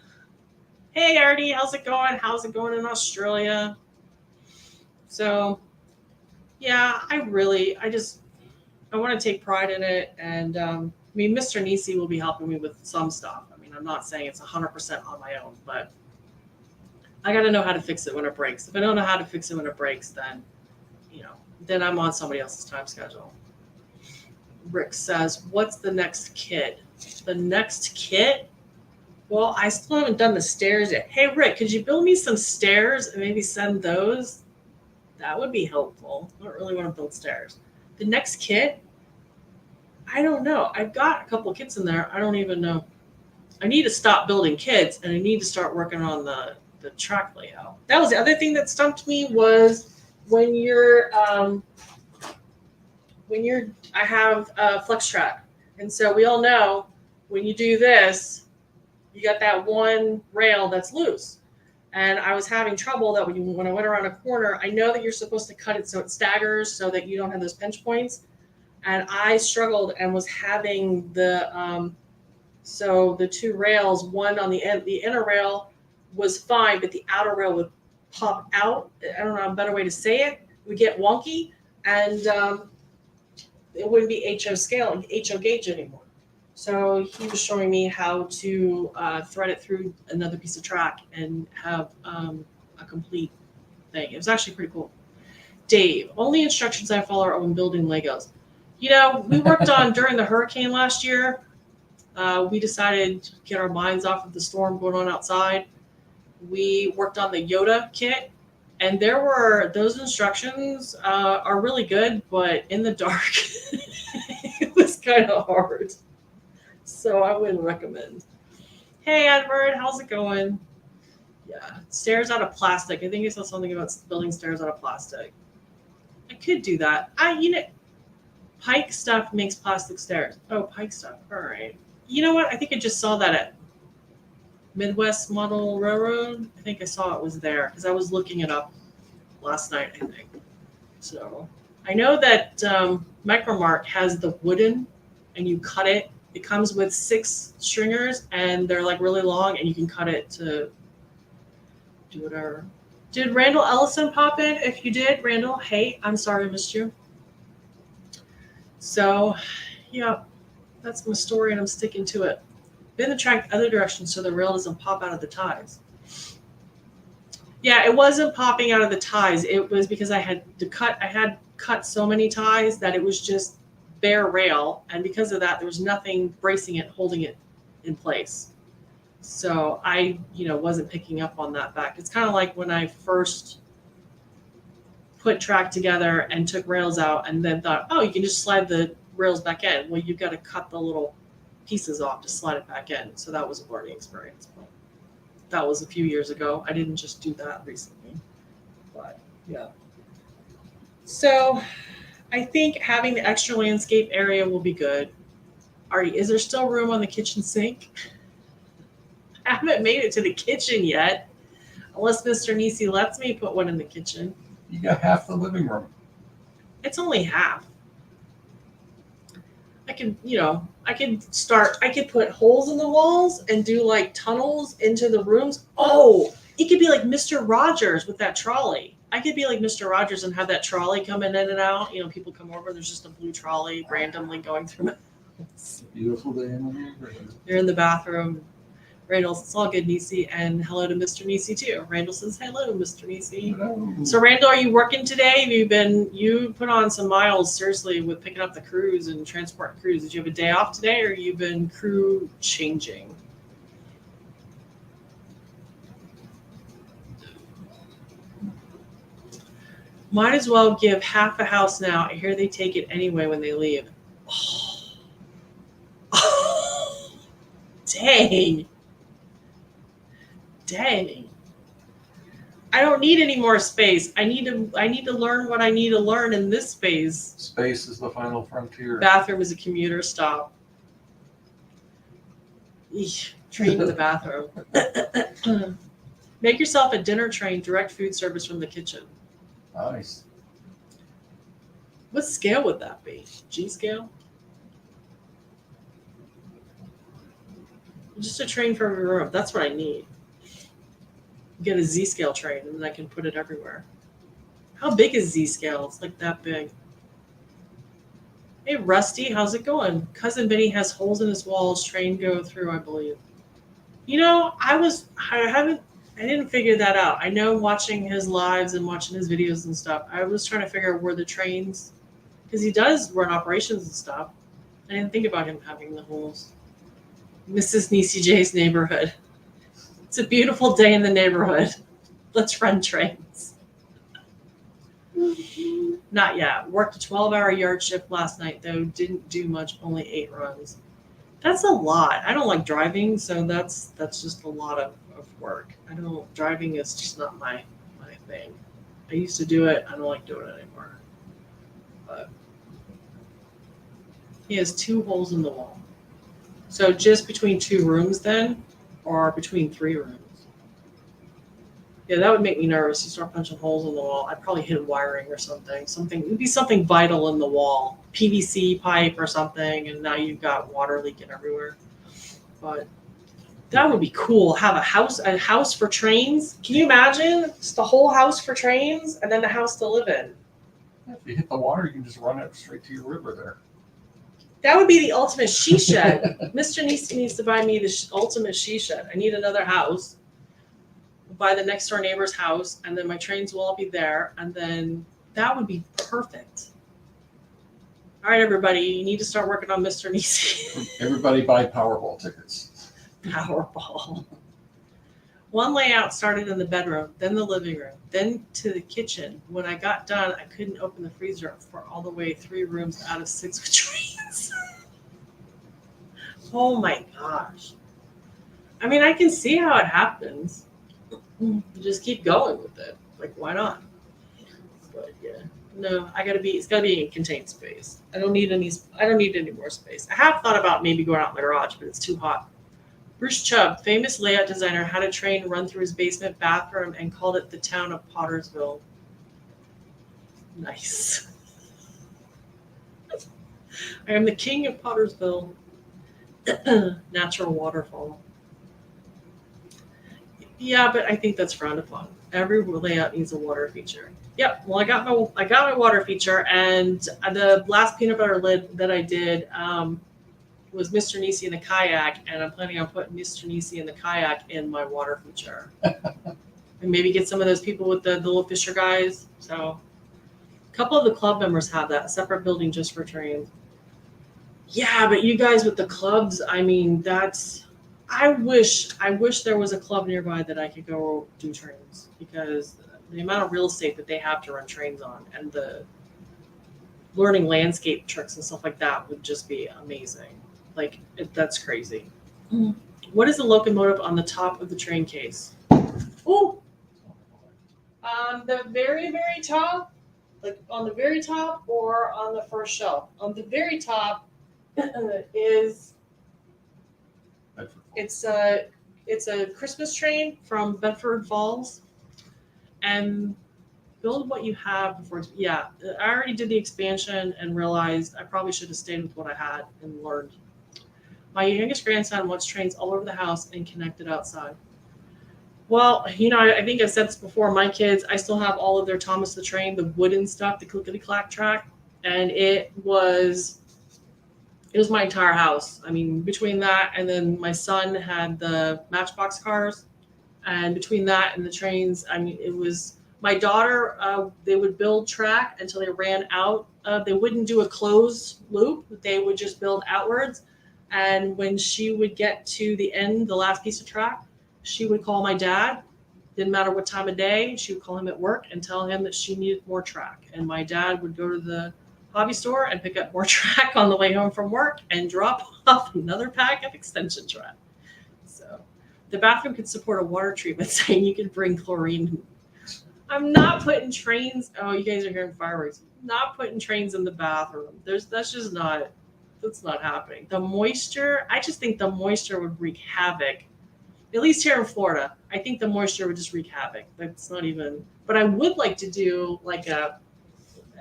Hey, Artie, how's it going? How's it going in Australia? So, yeah, I want to take pride in it. And Mr. Nisi will be helping me with some stuff. I mean, I'm not saying it's 100% on my own, but I got to know how to fix it when it breaks. If I don't know how to fix it when it breaks, then, then I'm on somebody else's time schedule. Rick says, what's the next kit? The next kit? Well, I still haven't done the stairs yet. Hey, Rick, could you build me some stairs and maybe send those? That would be helpful. I don't really want to build stairs. The next kit? I don't know. I've got a couple of kits in there. I don't even know. I need to stop building kits, and I need to start working on the track layout. That was the other thing that stumped me was when I have flex track. And so we all know when you do this, you got that one rail that's loose. And I was having trouble that when I went around a corner, I know that you're supposed to cut it so it staggers so that you don't have those pinch points. And I struggled and was having so the two rails, one on the end, the inner rail was fine, but the outer rail would pop out. I don't know a better way to say it. It would get wonky and it wouldn't be HO scale, HO gauge anymore. So he was showing me how to thread it through another piece of track and have a complete thing. It was actually pretty cool. Dave, only instructions I follow are when building Legos. We worked on during the hurricane last year. We decided to get our minds off of the storm going on outside. We worked on the Yoda kit. And those instructions are really good, but in the dark, it was kind of hard. So I wouldn't recommend. Hey, Edward, how's it going? Yeah, stairs out of plastic. I think I saw something about building stairs out of plastic. I could do that. Pike stuff makes plastic stairs. Oh, Pike stuff. All right. You know what? I think I just saw that at Midwest Model Railroad. I think I saw it was there because I was looking it up last night, I think. So I know that Micromark has the wooden and you cut it. It comes with 6 stringers and they're like really long and you can cut it to do whatever. Did Randall Ellison pop in? If you did, Randall, hey, I'm sorry I missed you. So, yeah, that's my story and I'm sticking to it. Bend the track the other direction so the rail doesn't pop out of the ties. Yeah, it wasn't popping out of the ties. It was because I had cut so many ties that it was just bare rail. And because of that, there was nothing bracing it, holding it in place. So I, wasn't picking up on that fact. It's kind of like when I first put track together and took rails out and then thought, oh, you can just slide the rails back in. Well, you've got to cut the little pieces off to slide it back in. So that was a learning experience. But that was a few years ago. I didn't just do that recently. But yeah. So I think having the extra landscape area will be good. Artie, is there still room on the kitchen sink? I haven't made it to the kitchen yet, unless Mr. Nisi lets me put one in the kitchen. You got half the living room. It's only half. I could put holes in the walls and do like tunnels into the rooms. Oh, it could be like Mr. Rogers with that trolley. I could be like Mr. Rogers and have that trolley coming in and out. People come over and there's just a blue trolley randomly going through my house. Beautiful day in the neighborhood. You're in the bathroom. Randall says, it's all good, Nisi. And hello to Mr. Nisi too. Randall says, hello, Mr. Nisi. Hello. So Randall, are you working today? You put on some miles, seriously, with picking up the crews and transporting crews. Did you have a day off today, or you've been crew changing? Might as well give half a house now. I hear they take it anyway when they leave. Oh. Dang. Dang. I don't need any more space. I need to learn what I need to learn in this space. Space is the final frontier. Bathroom is a commuter stop. Eesh, train to the bathroom. Make yourself a dinner train, direct food service from the kitchen. Nice. What scale would that be? G scale? Just a train for every room. That's what I need. Get a Z scale train and then I can put it everywhere. How big is Z scale? It's like that big. Hey Rusty, how's it going? Cousin Benny has holes in his walls. Train go through, I believe. I didn't figure that out. I know watching his lives and watching his videos and stuff, I was trying to figure out where the trains, because he does run operations and stuff. I didn't think about him having the holes. Mrs. Nisi J's neighborhood. It's a beautiful day in the neighborhood. Let's run trains. Not yet. Worked a 12-hour yard shift last night, though. Didn't do much, only 8 runs. That's a lot. I don't like driving, so that's just a lot of work. Driving is just not my thing. I used to do it. I don't like doing it anymore. But he has 2 holes in the wall. So just between 2 rooms then, or between 3 rooms? Yeah, that would make me nervous. You start punching holes in the wall. I'd probably hit wiring or something. It would be something vital in the wall. PVC pipe or something, and now you've got water leaking everywhere. But that would be cool. Have a house for trains. Can you imagine? Just the whole house for trains and then the house to live in. If you hit the water, you can just run it straight to your river there. That would be the ultimate she shed. Mr. Nisi needs to buy me the ultimate she shed. I need another house. Buy the next door neighbor's house, and then my trains will all be there, and then that would be perfect. All right, everybody, you need to start working on Mr. Nisi. Everybody buy Powerball tickets. Powerball. One layout started in the bedroom, then the living room, then to the kitchen. When I got done, I couldn't open the freezer for all the way 3 rooms out of 6 with trains. Oh my gosh. I mean, I can see how it happens. You just keep going with it. Like, why not? But yeah, no, it's gotta be in contained space. I don't need any more space. I have thought about maybe going out in the garage, but it's too hot. Bruce Chubb, famous layout designer, had a train run through his basement bathroom and called it the town of Pottersville. Nice. I am the king of Pottersville. Natural waterfall. Yeah, but I think that's frowned upon. Every layout needs a water feature. Yep. Well, I got my water feature, and the last peanut butter lid that I did was Mr. Nisi in the kayak, and I'm planning on putting Mr. Nisi in the kayak in my water feature, and maybe get some of those people with the little fisher guys. So, a couple of the club members have that, a separate building just for trains. Yeah, but you guys with the clubs, I mean, I wish there was a club nearby that I could go do trains, because the amount of real estate that they have to run trains on, and learning landscape tricks and stuff like that would just be amazing. Like that's crazy. What is the locomotive on the top of the train case? Oh, on the very, very top, like on the very top or on the first shelf. On the very top is Bedford. it's a Christmas train from Bedford Falls, and build what you have before. Yeah, I already did the expansion and realized I probably should have stayed with what I had and learned. My youngest grandson wants trains all over the house and connected outside. Well, I think I've said this before. My kids, I still have all of their Thomas the Train, the wooden stuff, the clickety clack track, and it was my entire house. I mean, between that and then my son had the Matchbox cars, and between that and the trains, I mean, it was my daughter. They would build track until they ran out. They wouldn't do a closed loop; they would just build outwards. And when she would get to the end, the last piece of track, she would call my dad. Didn't matter what time of day, she would call him at work and tell him that she needed more track. And my dad would go to the hobby store and pick up more track on the way home from work and drop off another pack of extension track. So the bathroom could support a water treatment saying you could bring chlorine. I'm not putting trains. Oh, you guys are hearing fireworks. Not putting trains in the bathroom. That's not happening. The moisture, I just think the moisture would wreak havoc. At least here in Florida, I think the moisture would just wreak havoc. That's not even. But I would like to do like a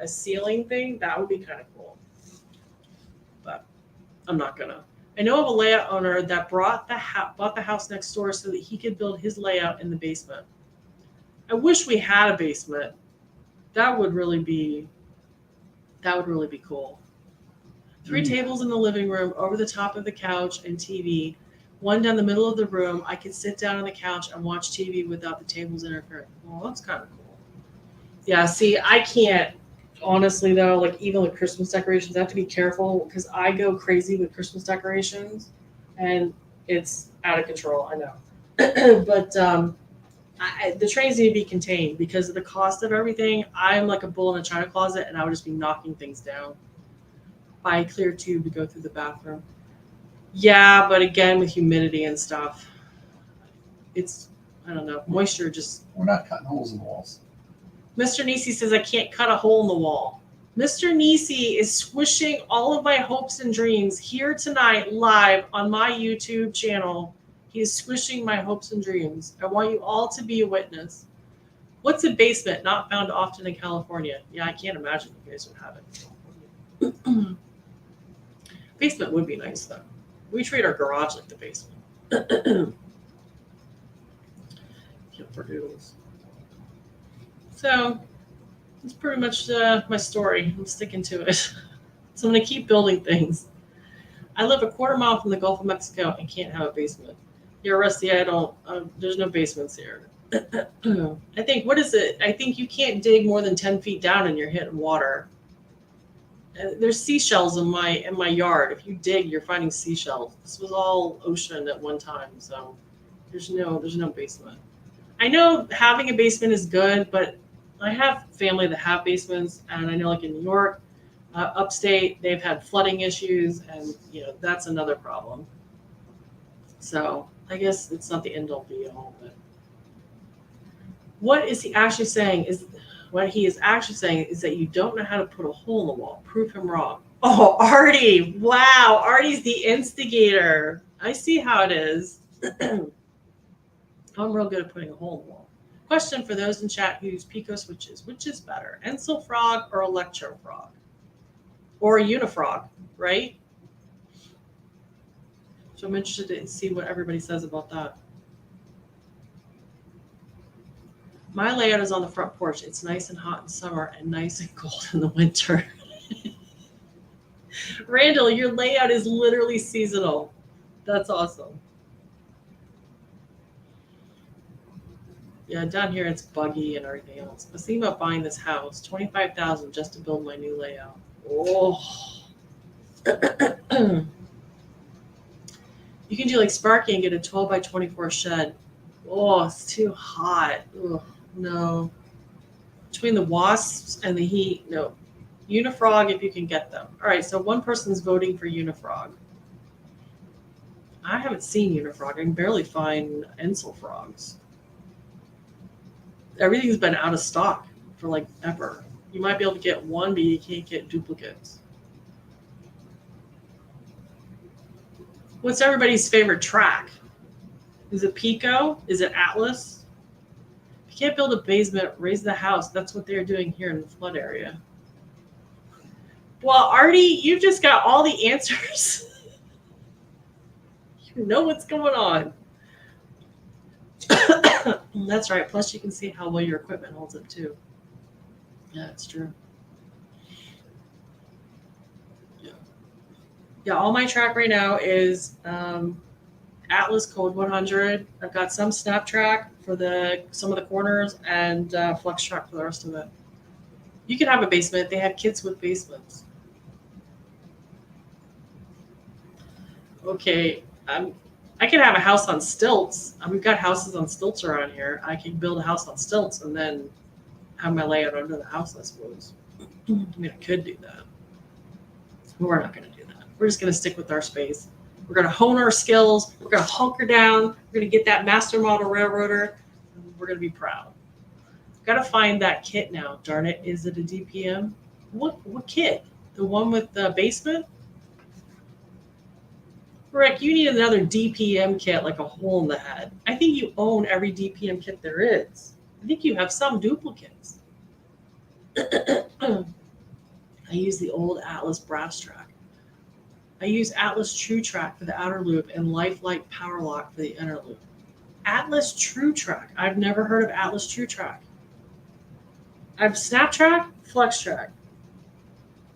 ceiling thing. That would be kind of cool. But I'm not gonna. I know of a layout owner that bought the house next door so that he could build his layout in the basement. I wish we had a basement. That would really be cool. 3 tables in the living room, over the top of the couch and TV. One down the middle of the room. I could sit down on the couch and watch TV without the tables interfering. Well, that's kind of cool. Yeah, see, I can't, honestly, though, like even with Christmas decorations, I have to be careful because I go crazy with Christmas decorations and it's out of control, I know. But the trains need to be contained because of the cost of everything. I'm like a bull in a china closet and I would just be knocking things down. Buy a clear tube to go through the bathroom. Yeah, but again, with humidity and stuff, it's, I don't know, moisture just. We're not cutting holes in the walls. Mr. Nisi says I can't cut a hole in the wall. Mr. Nisi is squishing all of my hopes and dreams here tonight live on my YouTube channel. He is squishing my hopes and dreams. I want you all to be a witness. What's a basement not found often in California? Yeah, I can't imagine you guys would have it in California. Basement would be nice, though. We treat our garage like the basement. So that's pretty much my story. I'm sticking to it. So I'm going to keep building things. I live a quarter mile from the Gulf of Mexico and can't have a basement. Yeah, Rusty, I don't. There's no basements here. I think, what is it? I think you can't dig more than 10 feet down and you're hitting water. There's seashells in my yard. If you dig, you're finding seashells. This was all ocean at one time, so there's no basement. I know having a basement is good, but I have family that have basements, and I know like in New York, upstate, they've had flooding issues, and that's another problem. So I guess it's not the end all be all, but what is he actually saying is. What he is actually saying is that you don't know how to put a hole in the wall. Prove him wrong. Oh, Artie. Wow. Artie's the instigator. I see how it is. I'm real good at putting a hole in the wall. Question for those in chat who use Pico switches. Which is better, Encil Frog or Electro Frog? Or a Unifrog, right? So I'm interested to see what everybody says about that. My layout is on the front porch. It's nice and hot in summer and nice and cold in the winter. Randall, your layout is literally seasonal. That's awesome. Yeah, down here it's buggy and everything else. I was thinking about buying this house, $25,000 just to build my new layout. Oh. You can do like Sparky and get a 12 by 24 shed. Oh, it's too hot. Ugh. No. Between the wasps and the heat, no. Unifrog, if you can get them. All right, so one person's voting for Unifrog. I haven't seen Unifrog. I can barely find Ensel frogs. Everything's been out of stock for like ever. You might be able to get one, but you can't get duplicates. What's everybody's favorite track? Is it Pico? Is it Atlas? If you can't build a basement, raise the house. That's what they're doing here in the flood area. Well, Artie, you've just got all the answers. You know what's going on. That's right. Plus, you can see how well your equipment holds up, too. Yeah, it's true. Yeah, all my track right now is Atlas Code 100. I've got some Snap Track for some of the corners and Flex Track for the rest of it. You can have a basement. They have kits with basements. Okay, I can have a house on stilts. We've got houses on stilts around here. I can build a house on stilts and then have my layout under the house, I suppose. I mean, I could do that. We're not going to do that. We're just going to stick with our space. We're going to hone our skills. We're going to hunker down. We're going to get that master model railroader. And we're going to be proud. Got to find that kit now. Darn it. Is it a DPM? What kit? The one with the basement? Rick, you need another DPM kit like a hole in the head. I think you own every DPM kit there is. I think you have some duplicates. I use the old Atlas brass track. I use Atlas True Track for the outer loop and Lifelike Power Lock for the inner loop. Atlas True Track. I've never heard of Atlas True Track. I have Snap Track, Flex Track.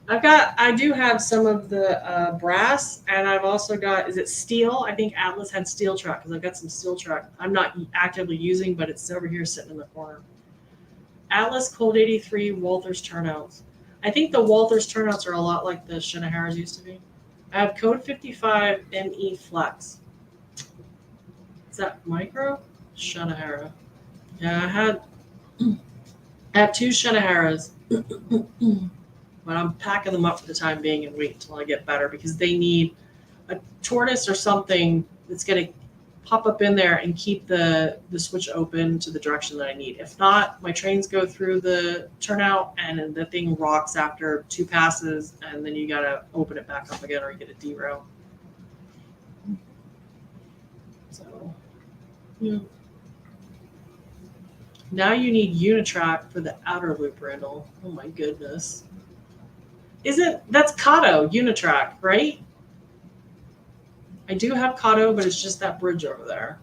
I do have some of the brass, and I've also got, is it steel? I think Atlas had steel track because I've got some steel track I'm not actively using, but it's over here sitting in the corner. Atlas Cold 83 Walthers turnouts. I think the Walthers turnouts are a lot like the Shinoharas used to be. I have Code 55 ME Flex. Is that micro? Shinohara. Yeah, I have two Shinoharas. But I'm packing them up for the time being and wait until I get better because they need a tortoise or something that's going to pop up in there and keep the switch open to the direction that I need. If not, my trains go through the turnout and the thing rocks after 2 passes, and then you got to open it back up again or you get a derail. So, yeah. Now you need Unitrack for the outer loop, Randall. Oh my goodness. That's Kato, Unitrack, right? I do have Kato, but it's just that bridge over there.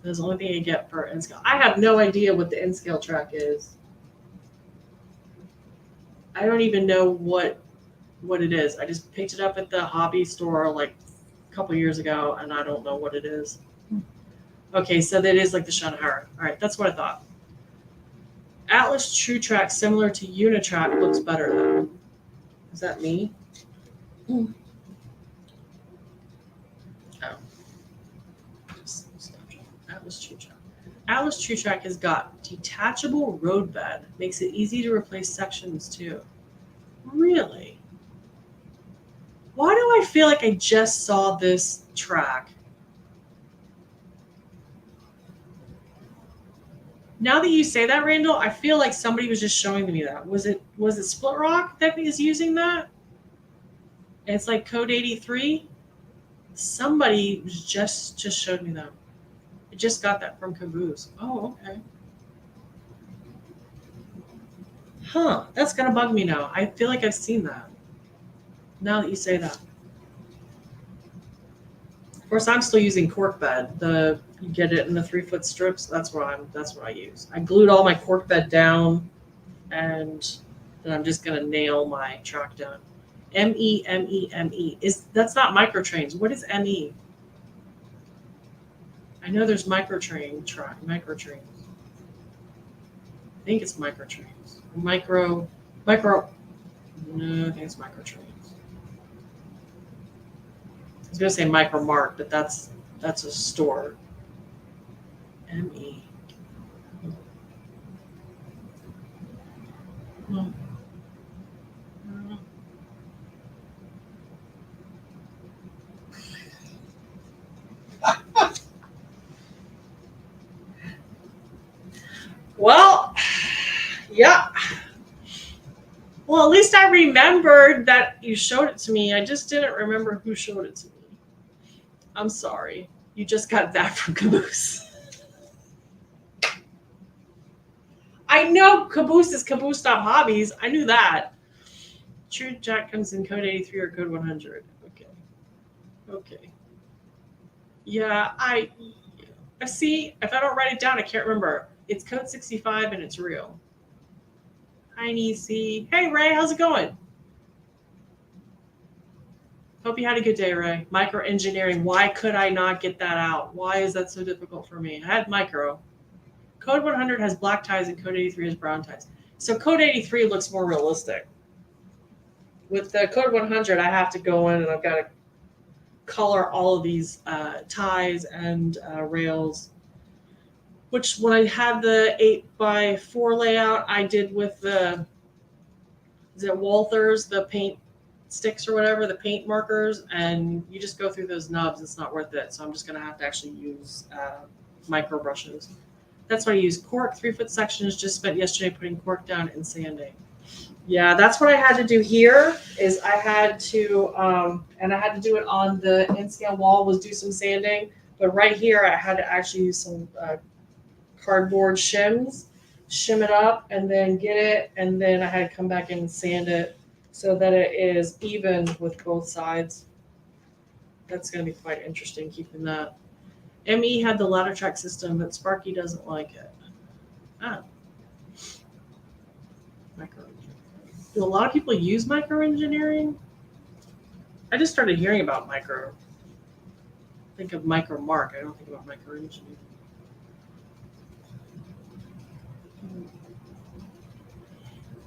That's the only thing I get for N-Scale. I have no idea what the N-Scale track is. I don't even know what it is. I just picked it up at the hobby store like a couple years ago, and I don't know what it is. Okay, so that is like the Shinohara. All right, that's what I thought. Atlas True Track, similar to Unitrack, looks better though. Is that me? Oh. Atlas True Track. Atlas True Track has got detachable roadbed. Makes it easy to replace sections too. Really? Why do I feel like I just saw this track? Now that you say that, Randall, I feel like somebody was just showing me that. Was it Split Rock that is using that? And it's like Code 83. Somebody just showed me that. I just got that from Caboose. Oh, okay. Huh, that's gonna bug me now. I feel like I've seen that. Now that you say that. Of course, I'm still using cork bed. You get it in the 3-foot strips. That's what I use. I glued all my cork bed down, and then I'm just gonna nail my track down. MEME. That's not microtrains. What is ME? I know there's microtrains. I think it's microtrains. Micro. No, I think it's microtrains. I was gonna say Micro Mart, but that's a store. ME. Yeah. Well, at least I remembered that you showed it to me. I just didn't remember who showed it to me. I'm sorry. You just got that from Caboose. I know Caboose is Caboose Stop Hobbies. I knew that. True Jack comes in code 83 or code 100. Okay. Okay. Yeah, I see. If I don't write it down, I can't remember. It's code 65 and it's real. Hi, Nisi. Hey, Ray, how's it going? Hope you had a good day, Ray. Microengineering. Why could I not get that out? Why is that so difficult for me? I had micro. Code 100 has black ties and code 83 has brown ties. So code 83 looks more realistic. With the code 100, I have to go in and I've got to color all of these ties and rails, which when I had the 8x4 layout, I did with the, is it Walthers, the paint sticks or whatever, the paint markers, and you just go through those nubs. It's not worth it. So I'm just going to have to actually use micro brushes. That's why I use cork 3-foot sections. Just spent yesterday putting cork down and sanding. Yeah, that's what I had to do here is I had to, and I had to do it on the in-scale wall was do some sanding. But right here, I had to actually use some cardboard shims, shim it up and then get it. And then I had to come back in and sand it so that it is even with both sides. That's going to be quite interesting keeping that. ME had the ladder track system, but Sparky doesn't like it. Ah. Do a lot of people use microengineering? I just started hearing about micro. Think of micro mark. I don't think about microengineering.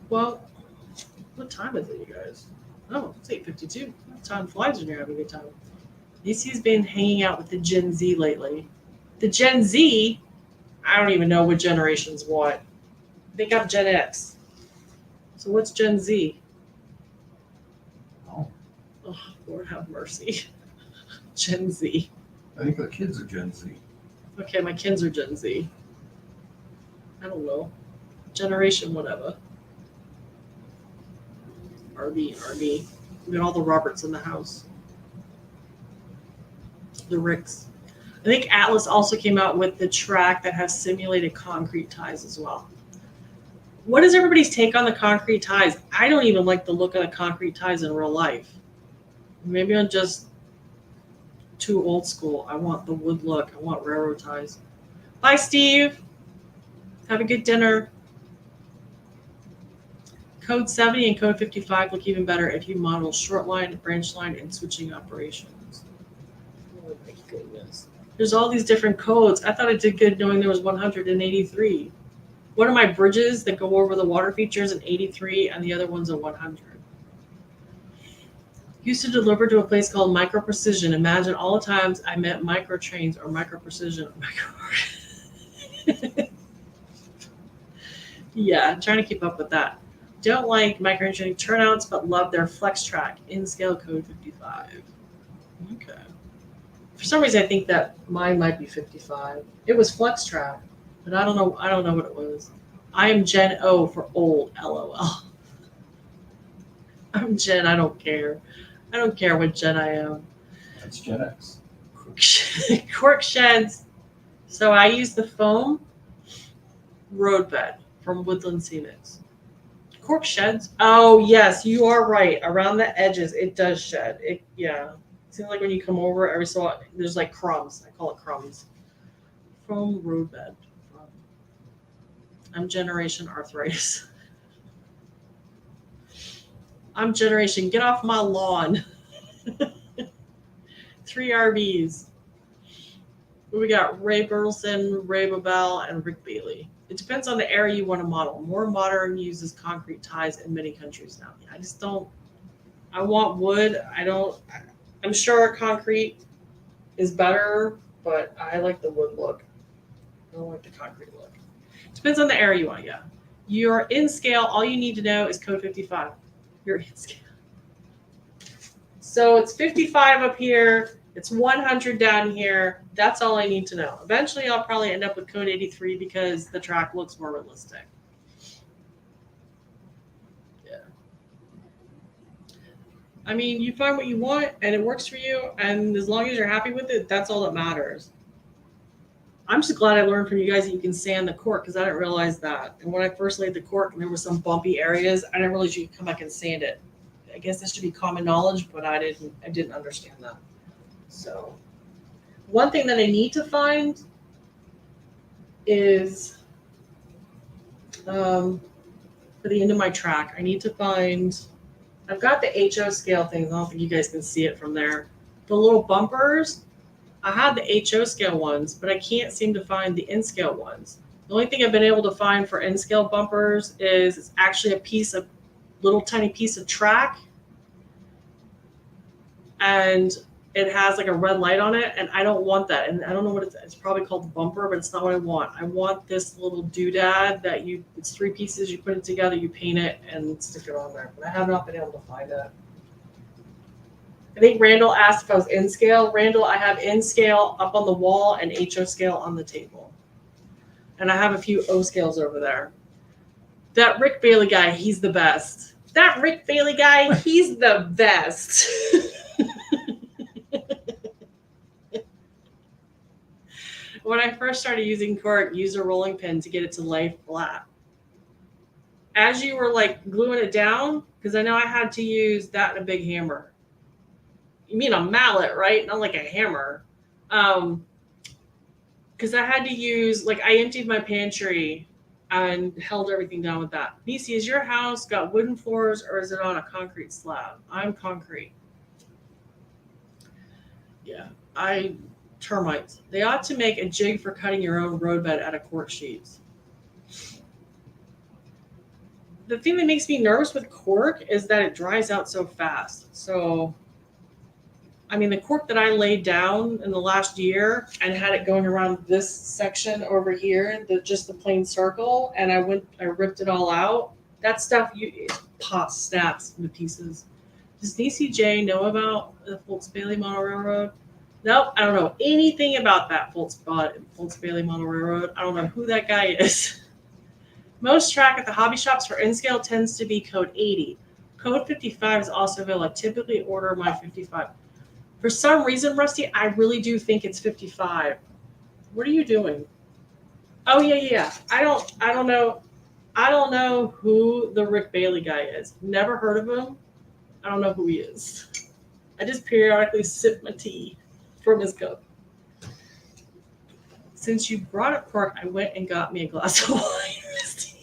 Well, what time is it, you guys? Oh, it's 8:52. Time flies when you're having a good time. DC's been hanging out with the Gen Z lately. The Gen Z, I don't even know what generation's what. I think I'm Gen X. So what's Gen Z? Oh, Lord have mercy. Gen Z. I think the kids are Gen Z. Okay, my kids are Gen Z. I don't know. Generation whatever. RB. We got all the Roberts in the house. The Ricks. I think Atlas also came out with the track that has simulated concrete ties as well. What is everybody's take on the concrete ties? I don't even like the look of the concrete ties in real life. Maybe I'm just too old school. I want the wood look. I want railroad ties. Bye, Steve. Have a good dinner. Code 70 and code 55 look even better if you model short line, branch line, and switching operations. Oh my goodness. There's all these different codes. I thought I did good knowing there was 183. One of my bridges that go over the water features an 83 and the other one's a 100. Used to deliver to a place called Micro Precision. Imagine all the times I met micro trains or micro precision or micro. Yeah, I'm trying to keep up with that. Don't like microengineering turnouts, but love their flex track in scale code 55. Okay. For some reason, I think that mine might be 55. It was flex track, but I don't know what it was. I am Gen O for old, LOL. I'm Gen, I don't care. I don't care what Gen I am. That's Gen X. Cork sheds. So I use the foam roadbed from Woodland Scenics. Cork sheds. Oh yes, you are right. Around the edges, it does shed. It seems like when you come over, every so often, there's like crumbs. I call it crumbs. Foam roadbed. I'm generation arthritis. I'm generation get off my lawn. 3 RVs. We got Ray Burleson, Ray Babel, and Rick Bailey. It depends on the area you want to model. More modern uses concrete ties in many countries now. I just don't. I want wood. I'm sure concrete is better, but I like the wood look. I don't like the concrete look. Depends on the area you want. Yeah, you're in scale. All you need to know is code 55. You're in scale. So it's 55 up here. It's 100 down here. That's all I need to know. Eventually, I'll probably end up with code 83 because the track looks more realistic. Yeah. I mean, you find what you want and it works for you, and as long as you're happy with it, that's all that matters. I'm just glad I learned from you guys that you can sand the cork because I didn't realize that. And when I first laid the cork and there were some bumpy areas, I didn't realize you could come back and sand it. I guess this should be common knowledge, but I didn't understand that. So one thing that I need to find is for the end of my track, I need to find, I've got the HO scale things. I don't think you guys can see it from there. The little bumpers, I had the HO scale ones, but I can't seem to find the N scale ones. The only thing I've been able to find for N scale bumpers is it's actually a little tiny piece of track, and it has like a red light on it, and I don't want that. And I don't know what it's probably called the bumper, but it's not what I want. I want this little doodad that it's 3 pieces, you put it together, you paint it, and stick it on there. But I have not been able to find it. I think Randall asked if I was N scale. Randall, I have N scale up on the wall and HO scale on the table. And I have a few O scales over there. That Rick Bailey guy, he's the best. That Rick Bailey guy, he's the best. When I first started using cork, use a rolling pin to get it to lay flat. As you were like gluing it down, because I know I had to use that and a big hammer. You mean a mallet, right? Not like a hammer. Because I had to use, like, I emptied my pantry and held everything down with that. Nisi, is your house got wooden floors or is it on a concrete slab? I'm concrete. Yeah, termites. They ought to make a jig for cutting your own roadbed out of cork sheets. The thing that makes me nervous with cork is that it dries out so fast. So, I mean, the cork that I laid down in the last year and had it going around this section over here, just the plain circle, and I ripped it all out. That stuff, it pops, snaps into pieces. Does DCJ know about the Fultz-Bailey Model Railroad? Nope, I don't know anything about that Fultz-Bailey Model Railroad. I don't know who that guy is. Most track at the hobby shops for N-scale tends to be code 80. Code 55 is also available. I typically order my 55. For some reason, Rusty, I really do think it's 55. What are you doing? Oh, yeah. I don't know. I don't know who the Rick Bailey guy is. Never heard of him. I don't know who he is. I just periodically sip my tea from his cup. Since you brought up cork, I went and got me a glass of wine, Rusty.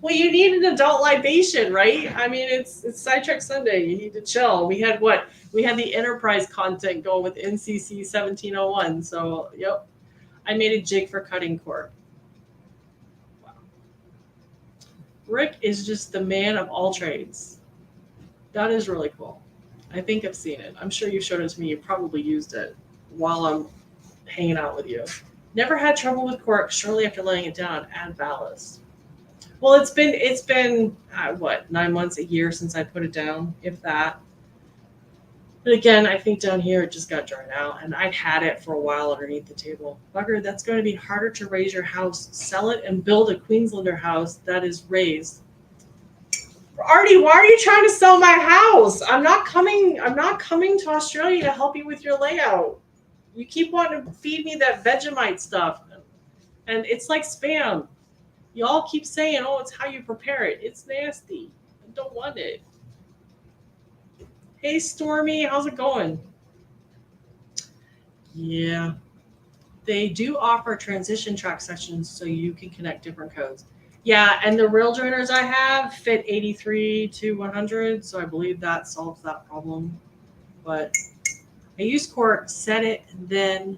Well, you need an adult libation, right? I mean, it's Sidetrack Sunday. You need to chill. We had what? We had the Enterprise content going with NCC 1701. So, yep. I made a jig for cutting cork. Wow. Rick is just the man of all trades. That is really cool. I think I've seen it. I'm sure you showed it to me. You probably used it while I'm hanging out with you. Never had trouble with cork. Shortly after laying it down, add ballast. Well, it's been 9 months, a year since I put it down, if that. But again, I think down here it just got dried out, and I'd had it for a while underneath the table. Bugger, that's going to be harder to raise your house. Sell it and build a Queenslander house that is raised. Artie, why are you trying to sell my house? I'm not coming to Australia to help you with your layout. You keep wanting to feed me that Vegemite stuff, and it's like spam. Y'all keep saying, oh, it's how you prepare it. It's nasty. I don't want it. Hey, Stormy, how's it going? Yeah. They do offer transition track sections so you can connect different codes. Yeah, and the rail joiners I have fit 83 to 100, so I believe that solves that problem. But I use cork, set it, then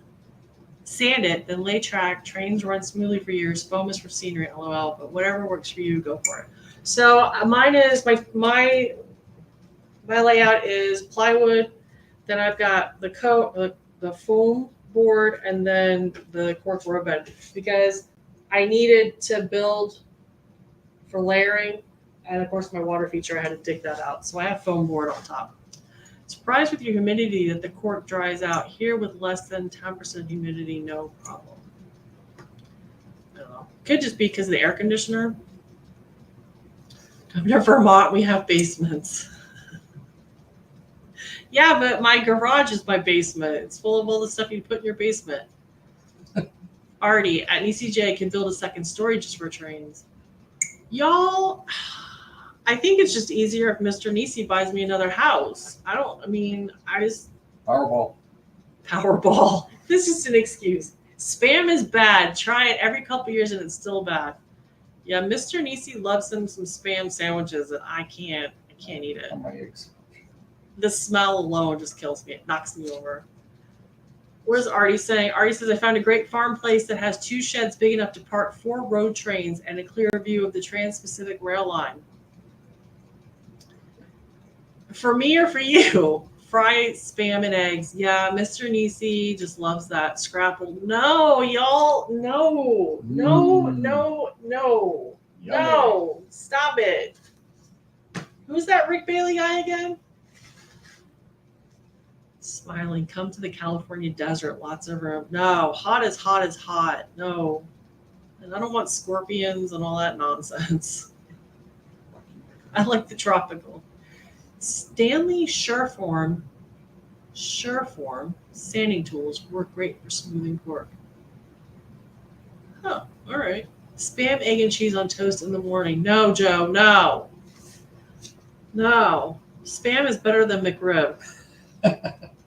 sand it, then lay track. Trains run smoothly for years. Foam is for scenery, LOL. But whatever works for you, go for it. So mine is my layout is plywood. Then I've got the foam board, and then the cork row bed because I needed to build for layering, and of course my water feature I had to dig that out. So I have foam board on top. Surprised with your humidity that the cork dries out. Here with less than 10% humidity, no problem. I don't know. Could just be because of the air conditioner. Come to Vermont, we have basements. Yeah, but my garage is my basement. It's full of all the stuff you put in your basement. Artie at ECJ can build a second story just for trains. Y'all, I think it's just easier if Mr. Nisi buys me another house. I just Powerball. Powerball. This is an excuse. Spam is bad. Try it every couple years and it's still bad. Yeah, Mr. Nisi loves him some spam sandwiches and I can't eat it. On my eggs. The smell alone just kills me. It knocks me over. Where's Artie saying? Artie says, I found a great farm place that has 2 sheds big enough to park 4 road trains and a clear view of the Trans-Pacific Rail line. For me or for you? Fry spam and eggs. Yeah, Mr. Nisi just loves that. Scrapple. No, y'all. No. Yummy. No. Stop it. Who's that Rick Bailey guy again? Smiling. Come to the California desert. Lots of room. No. Hot is hot is hot. No. And I don't want scorpions and all that nonsense. I like the tropical. Stanley Sureform sanding tools work great for smoothing pork. Huh, all right. Spam, egg, and cheese on toast in the morning. No, Joe, no. No. Spam is better than McRib.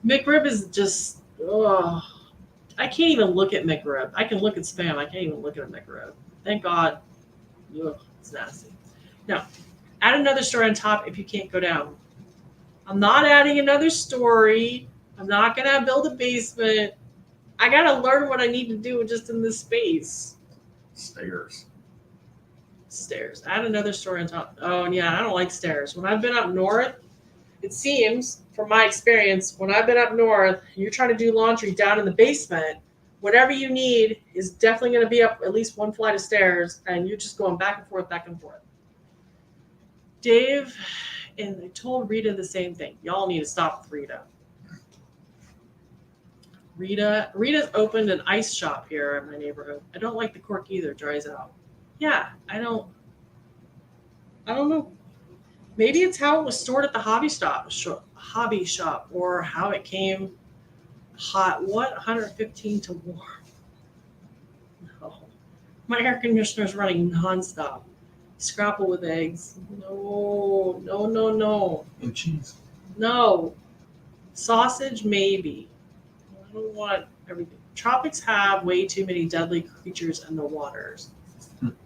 McRib is just, ugh. I can't even look at McRib. I can look at Spam. I can't even look at a McRib. Thank God. Ugh, it's nasty. Now, add another story on top if you can't go down. I'm not adding another story. I'm not going to build a basement. I got to learn what I need to do just in this space. Stairs. Add another story on top. Oh, yeah, I don't like stairs. When I've been up north, it seems, from my experience, when I've been up north, you're trying to do laundry down in the basement, whatever you need is definitely going to be up at least 1 flight of stairs, and you're just going back and forth, back and forth. Dave, and I told Rita the same thing. Y'all need to stop with Rita. Rita's opened an ice shop here in my neighborhood. I don't like the cork either. Dries out. Yeah, I don't know. Maybe it's how it was stored at the hobby shop, or how it came hot. What? 115 to warm. No. My air conditioner is running nonstop. Scrapple with eggs. No. And cheese. No. Sausage, maybe. I don't want everything. Tropics have way too many deadly creatures in the waters.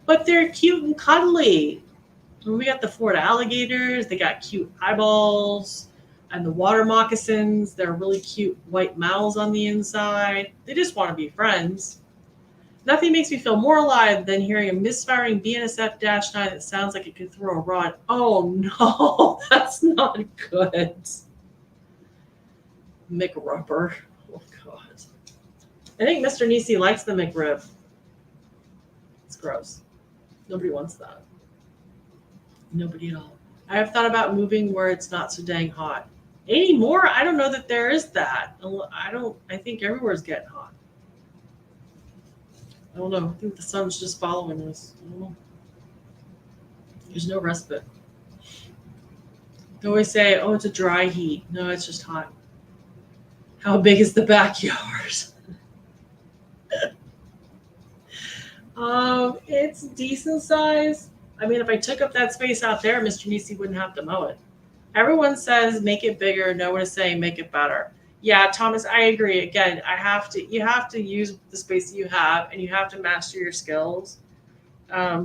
But they're cute and cuddly. We got the Florida alligators. They got cute eyeballs. And the water moccasins. They're really cute white mouths on the inside. They just want to be friends. Nothing makes me feel more alive than hearing a misfiring BNSF-9 that sounds like it could throw a rod. Oh, no. That's not good. McRubber. Oh, God. I think Mr. Nisi likes the McRib. It's gross. Nobody wants that. Nobody at all. I have thought about moving where it's not so dang hot. Anymore, I don't know that there is that. I think everywhere's getting hot. I don't know. I think the sun's just following us. I don't know. There's no respite. They always say, oh, it's a dry heat. No, it's just hot. How big is the backyard? It's decent size. I mean, if I took up that space out there, Mr. Nisi wouldn't have to mow it. Everyone says make it bigger. No one is saying make it better. Yeah, Thomas, I agree. Again, you have to use the space that you have, and you have to master your skills. A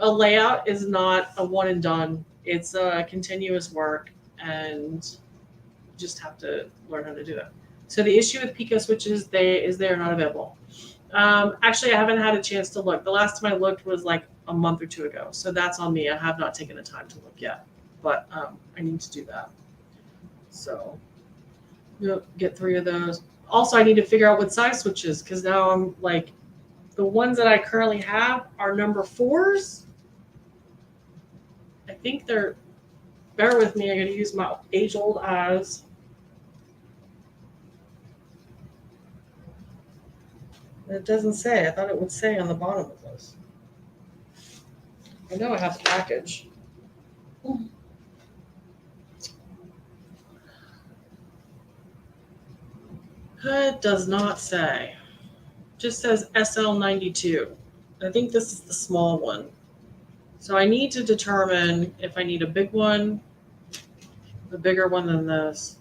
layout is not a one and done. It's a continuous work, and you just have to learn how to do it. So the issue with Pico switches is they are not available. Actually, I haven't had a chance to look. The last time I looked was like a month or 2 ago. So that's on me. I have not taken the time to look yet, but I need to do that. So get 3 of those. Also, I need to figure out what size switches, because now I'm like, the ones that I currently have are number 4s. I think they're, bear with me, I'm going to use my age-old eyes. It doesn't say. I thought it would say on the bottom of this. I know I have the package. It does not say. It just says SL92. I think this is the small one. So I need to determine if I need a big one, a bigger one than this.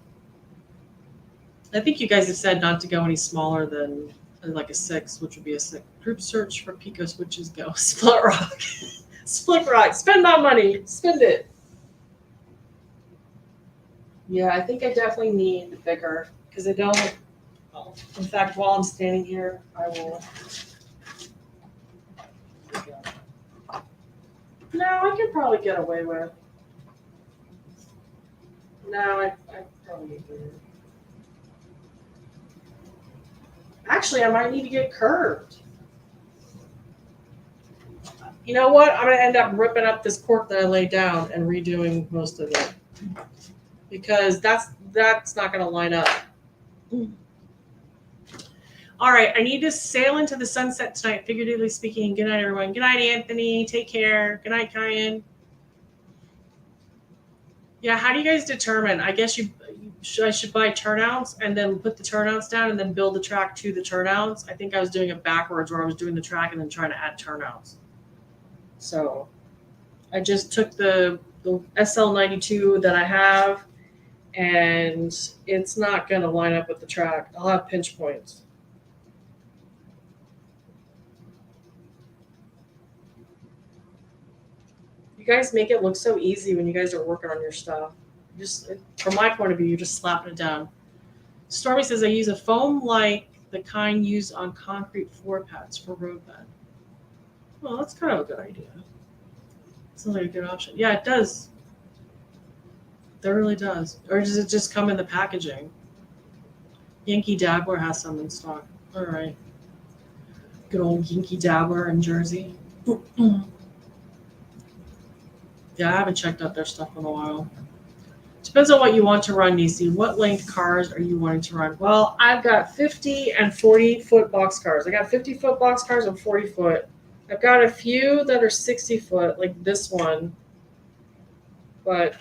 I think you guys have said not to go any smaller than like a 6, which would be a 6. Group search for Pico switches, go. Split Rock. Split Rock. Spend my money. Spend it. Yeah, I think I definitely need bigger because I don't. Oh, in fact, while I'm standing here, I will. No, I can probably get away with. No, I probably need bigger. Actually, I might need to get curved. You know what? I'm going to end up ripping up this cork that I laid down and redoing most of it. Because that's not going to line up. All right, I need to sail into the sunset tonight, figuratively speaking. Good night, everyone. Good night, Anthony. Take care. Good night, Kyan. Yeah, how do you guys determine? I guess I should buy turnouts and then put the turnouts down and then build the track to the turnouts. I think I was doing it backwards where I was doing the track and then trying to add turnouts. So I just took the SL92 that I have, and it's not going to line up with the track. I'll have pinch points. You guys make it look so easy when you guys are working on your stuff. Just from my point of view, you're just slapping it down. Stormy says I use a foam like the kind used on concrete floor pads for road bed. Well, that's kind of a good idea. Sounds like a good option. Yeah, it does. That really does. Or does it just come in the packaging? Yankee Dabbler has some in stock. All right. Good old Yankee Dabbler in Jersey. Yeah, I haven't checked out their stuff in a while. Depends on what you want to run, Nisi. What length cars are you wanting to run? Well, I've got 50 and 40-foot box cars. I got 50-foot box cars and 40-foot. I've got a few that are 60-foot, like this one. But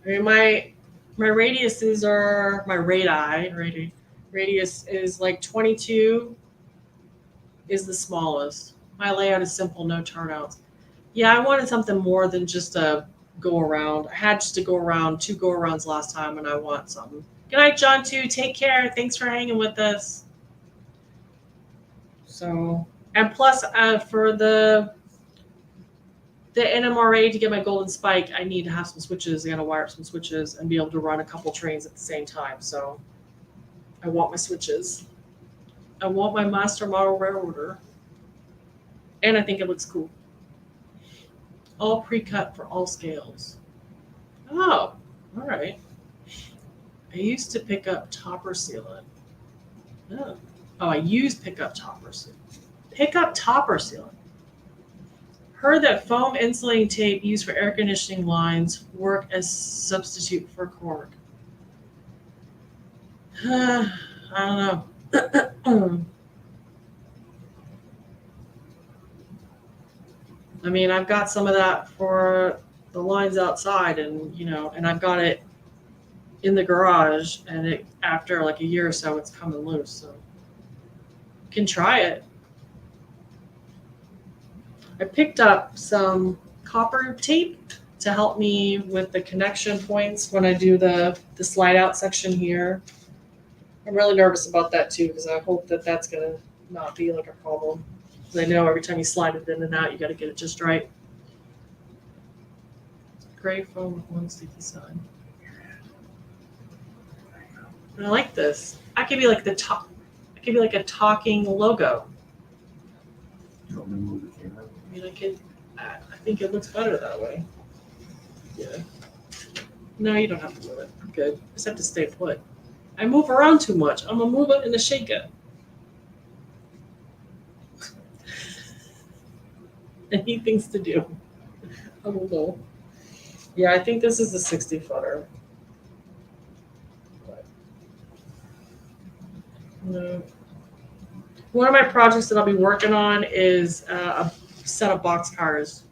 I mean, my radiuses are my radius is like 22 is the smallest. My layout is simple, no turnouts. Yeah, I wanted something more than just a go around. I had just to go around, 2 go arounds last time, and I want something. Good night, John, too. Take care. Thanks for hanging with us. So, and plus, for the NMRA to get my golden spike, I need to have some switches. I got to wire up some switches and be able to run a couple trains at the same time. So, I want my switches. I want my master model railroader. And I think it looks cool. All pre-cut for all scales. Oh, all right. I used to pick up topper sealant. Oh, I use pickup topper sealant. Pickup topper sealant. Heard that foam insulating tape used for air conditioning lines work as substitute for cork. I don't know. I mean, I've got some of that for the lines outside, and I've got it in the garage, and after like a year or so, it's coming loose. So you can try it. I picked up some copper tape to help me with the connection points when I do the slide out section here. I'm really nervous about that too, because I hope that that's gonna not be like a problem. Because I know every time you slide it in and out, you got to get it just right. Gray foam with one sticky side. And I like this. I could be like the top. It could be like a talking logo. You want me to move the camera? I mean, I think it looks better that way. Yeah. No, you don't have to move it. I'm good. I just have to stay put. I move around too much. I'm gonna move it and a shake it. I need things to do. I don't know. Yeah, I think this is the 60-footer. No. One of my projects that I'll be working on is a set of box cars.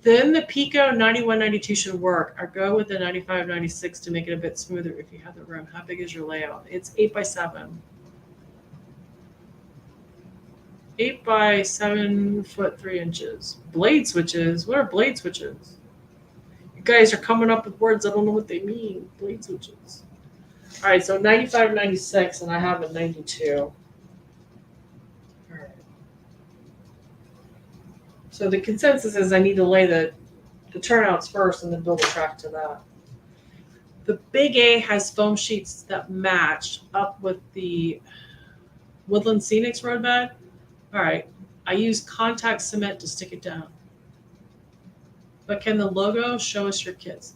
Then the Pico 9192 should work. Or go with the 9596 to make it a bit smoother if you have the room. How big is your layout? It's 8x7. 8 by 7 foot 3 inches. Blade switches. What are blade switches? You guys are coming up with words I don't know what they mean. Blade switches. All right, so 95, 96, and I have a 92. All right. So the consensus is I need to lay the turnouts first and then build a track to that. The Big A has foam sheets that match up with the Woodland Scenics roadbed. All right, I use contact cement to stick it down. But can the logo show us your kits?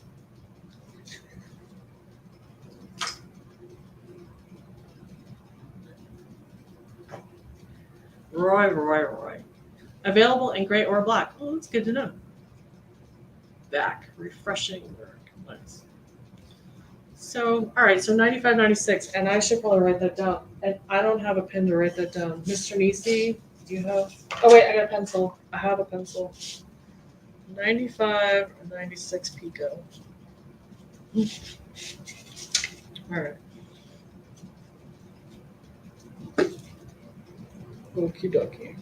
Roy. Available in gray or black. Oh, that's good to know. Back, refreshing work. Nice. So, all right, so 95, 96, and I should probably write that down. And I don't have a pen to write that down. Mr. Nisi, do you have? Oh, wait, I got a pencil. I have a pencil. 95 or 96 Pico. All right. Okie dokie.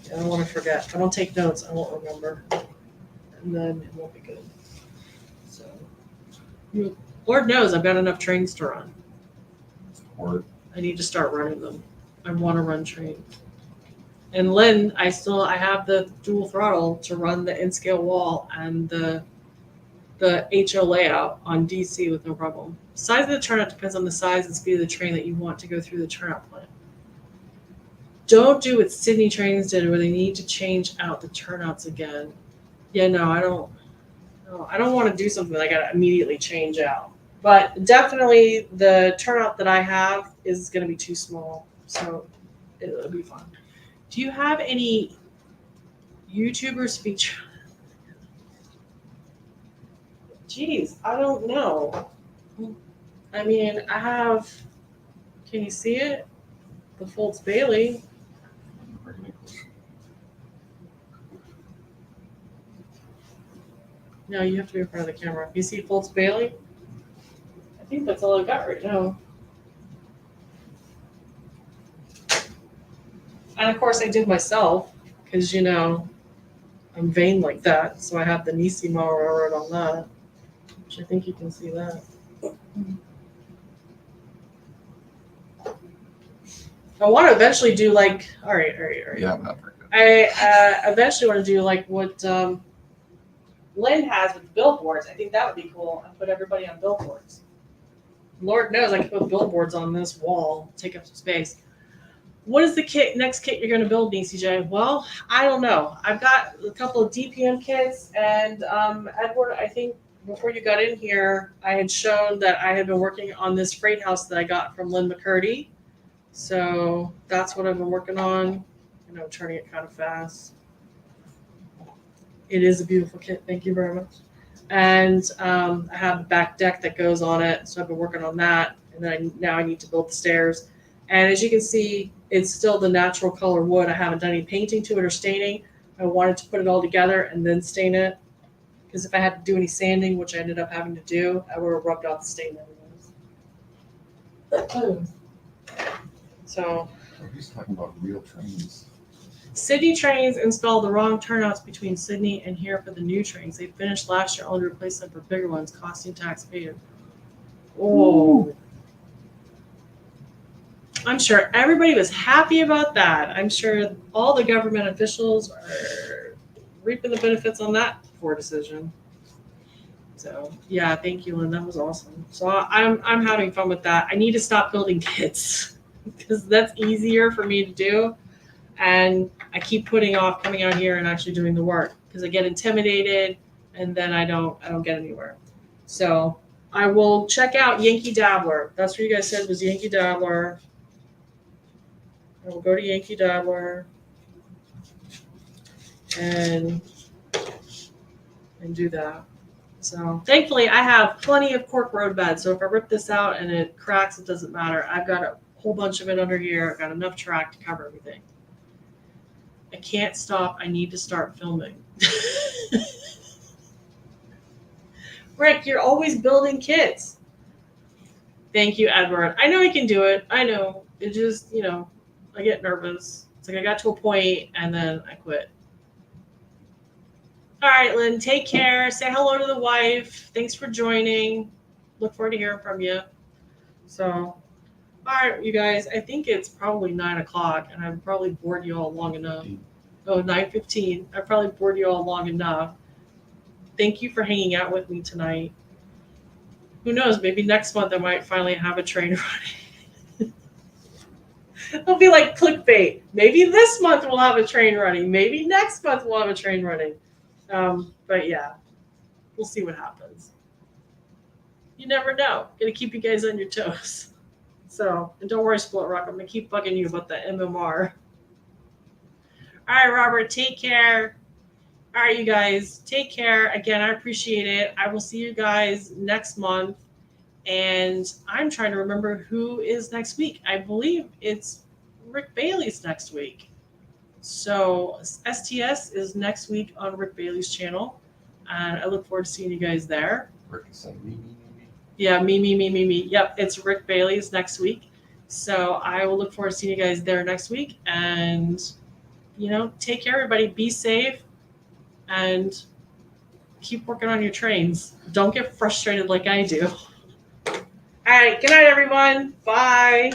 I don't want to forget. If I don't take notes, I won't remember. And then it won't be good. So, Lord knows I've got enough trains to run. Or I need to start running them. I want to run trains. And Lynn, I have the dual throttle to run the in-scale wall and the HO layout on DC with no problem. Size of the turnout depends on the size and speed of the train that you want to go through the turnout plan. Don't do what Sydney trains did where they need to change out the turnouts again. Yeah, no, I don't want to do something that I got to immediately change out. But definitely the turnout that I have is going to be too small, so it'll be fun. Do you have any YouTubers feature? Geez, I don't know. I mean, I have. Can you see it? The Foltz Bailey. No, you have to be in front of the camera. You see Foltz Bailey? I think that's all I've got right now. And of course, I did myself because, I'm vain like that. So I have the Nisi mower I wrote on that, which I think you can see that. I want to eventually do like, all right. yeah, not very good. I eventually want to do like what Lynn has with billboards. I think that would be cool. And put everybody on billboards. Lord knows I can put billboards on this wall, take up some space. What is the next kit you're going to build, DCJ? Well, I don't know. I've got a couple of DPM kits, and Edward, I think before you got in here, I had shown that I had been working on this freight house that I got from Lynn McCurdy. So that's what I've been working on. I'm turning it kind of fast. It is a beautiful kit. Thank you very much. And I have a back deck that goes on it, so I've been working on that. And then now I need to build the stairs. And as you can see, it's still the natural color wood. I haven't done any painting to it or staining. I wanted to put it all together and then stain it. Because if I had to do any sanding, which I ended up having to do, I would have rubbed out the stain anyways. So. He's talking about real trains. Sydney trains installed the wrong turnouts between Sydney and here for the new trains. They finished last year only to replace them for bigger ones, costing taxpayers. Oh. Ooh. I'm sure everybody was happy about that. I'm sure all the government officials are reaping the benefits on that poor decision. So yeah, thank you, Lynn. That was awesome. So I'm having fun with that. I need to stop building kits because that's easier for me to do. And I keep putting off coming out here and actually doing the work because I get intimidated and then I don't get anywhere. So I will check out Yankee Dabbler. That's what you guys said was Yankee Dabbler. I will go to Yankee Dabbler and do that. So thankfully I have plenty of cork road bed. So if I rip this out and it cracks, it doesn't matter. I've got a whole bunch of it under here. I've got enough track to cover everything. I can't stop. I need to start filming. Rick, you're always building kits. Thank you, Edward. I know I can do it. I know. It just, I get nervous. It's like I got to a point and then I quit. All right, Lynn, take care. Say hello to the wife. Thanks for joining. Look forward to hearing from you. So, all right, you guys, I think it's probably 9 o'clock and I've probably bored you all long enough. Oh, 9:15. I probably bored you all long enough. Thank you for hanging out with me tonight. Who knows? Maybe next month I might finally have a train running. It'll be like clickbait. Maybe this month we'll have a train running. Maybe next month we'll have a train running. But yeah, we'll see what happens. You never know. Gonna keep you guys on your toes. So, and don't worry, Split Rock. I'm gonna keep bugging you about the MMR. All right, Robert, take care. All right, you guys, take care. Again, I appreciate it. I will see you guys next month. And I'm trying to remember who is next week. I believe it's Rick Bailey's next week. So STS is next week on Rick Bailey's channel. And I look forward to seeing you guys there. Rick is saying me. Yeah, me. Yep, it's Rick Bailey's next week. So I will look forward to seeing you guys there next week. And, take care, everybody. Be safe. And keep working on your trains. Don't get frustrated like I do. All right. Good night, everyone. Bye.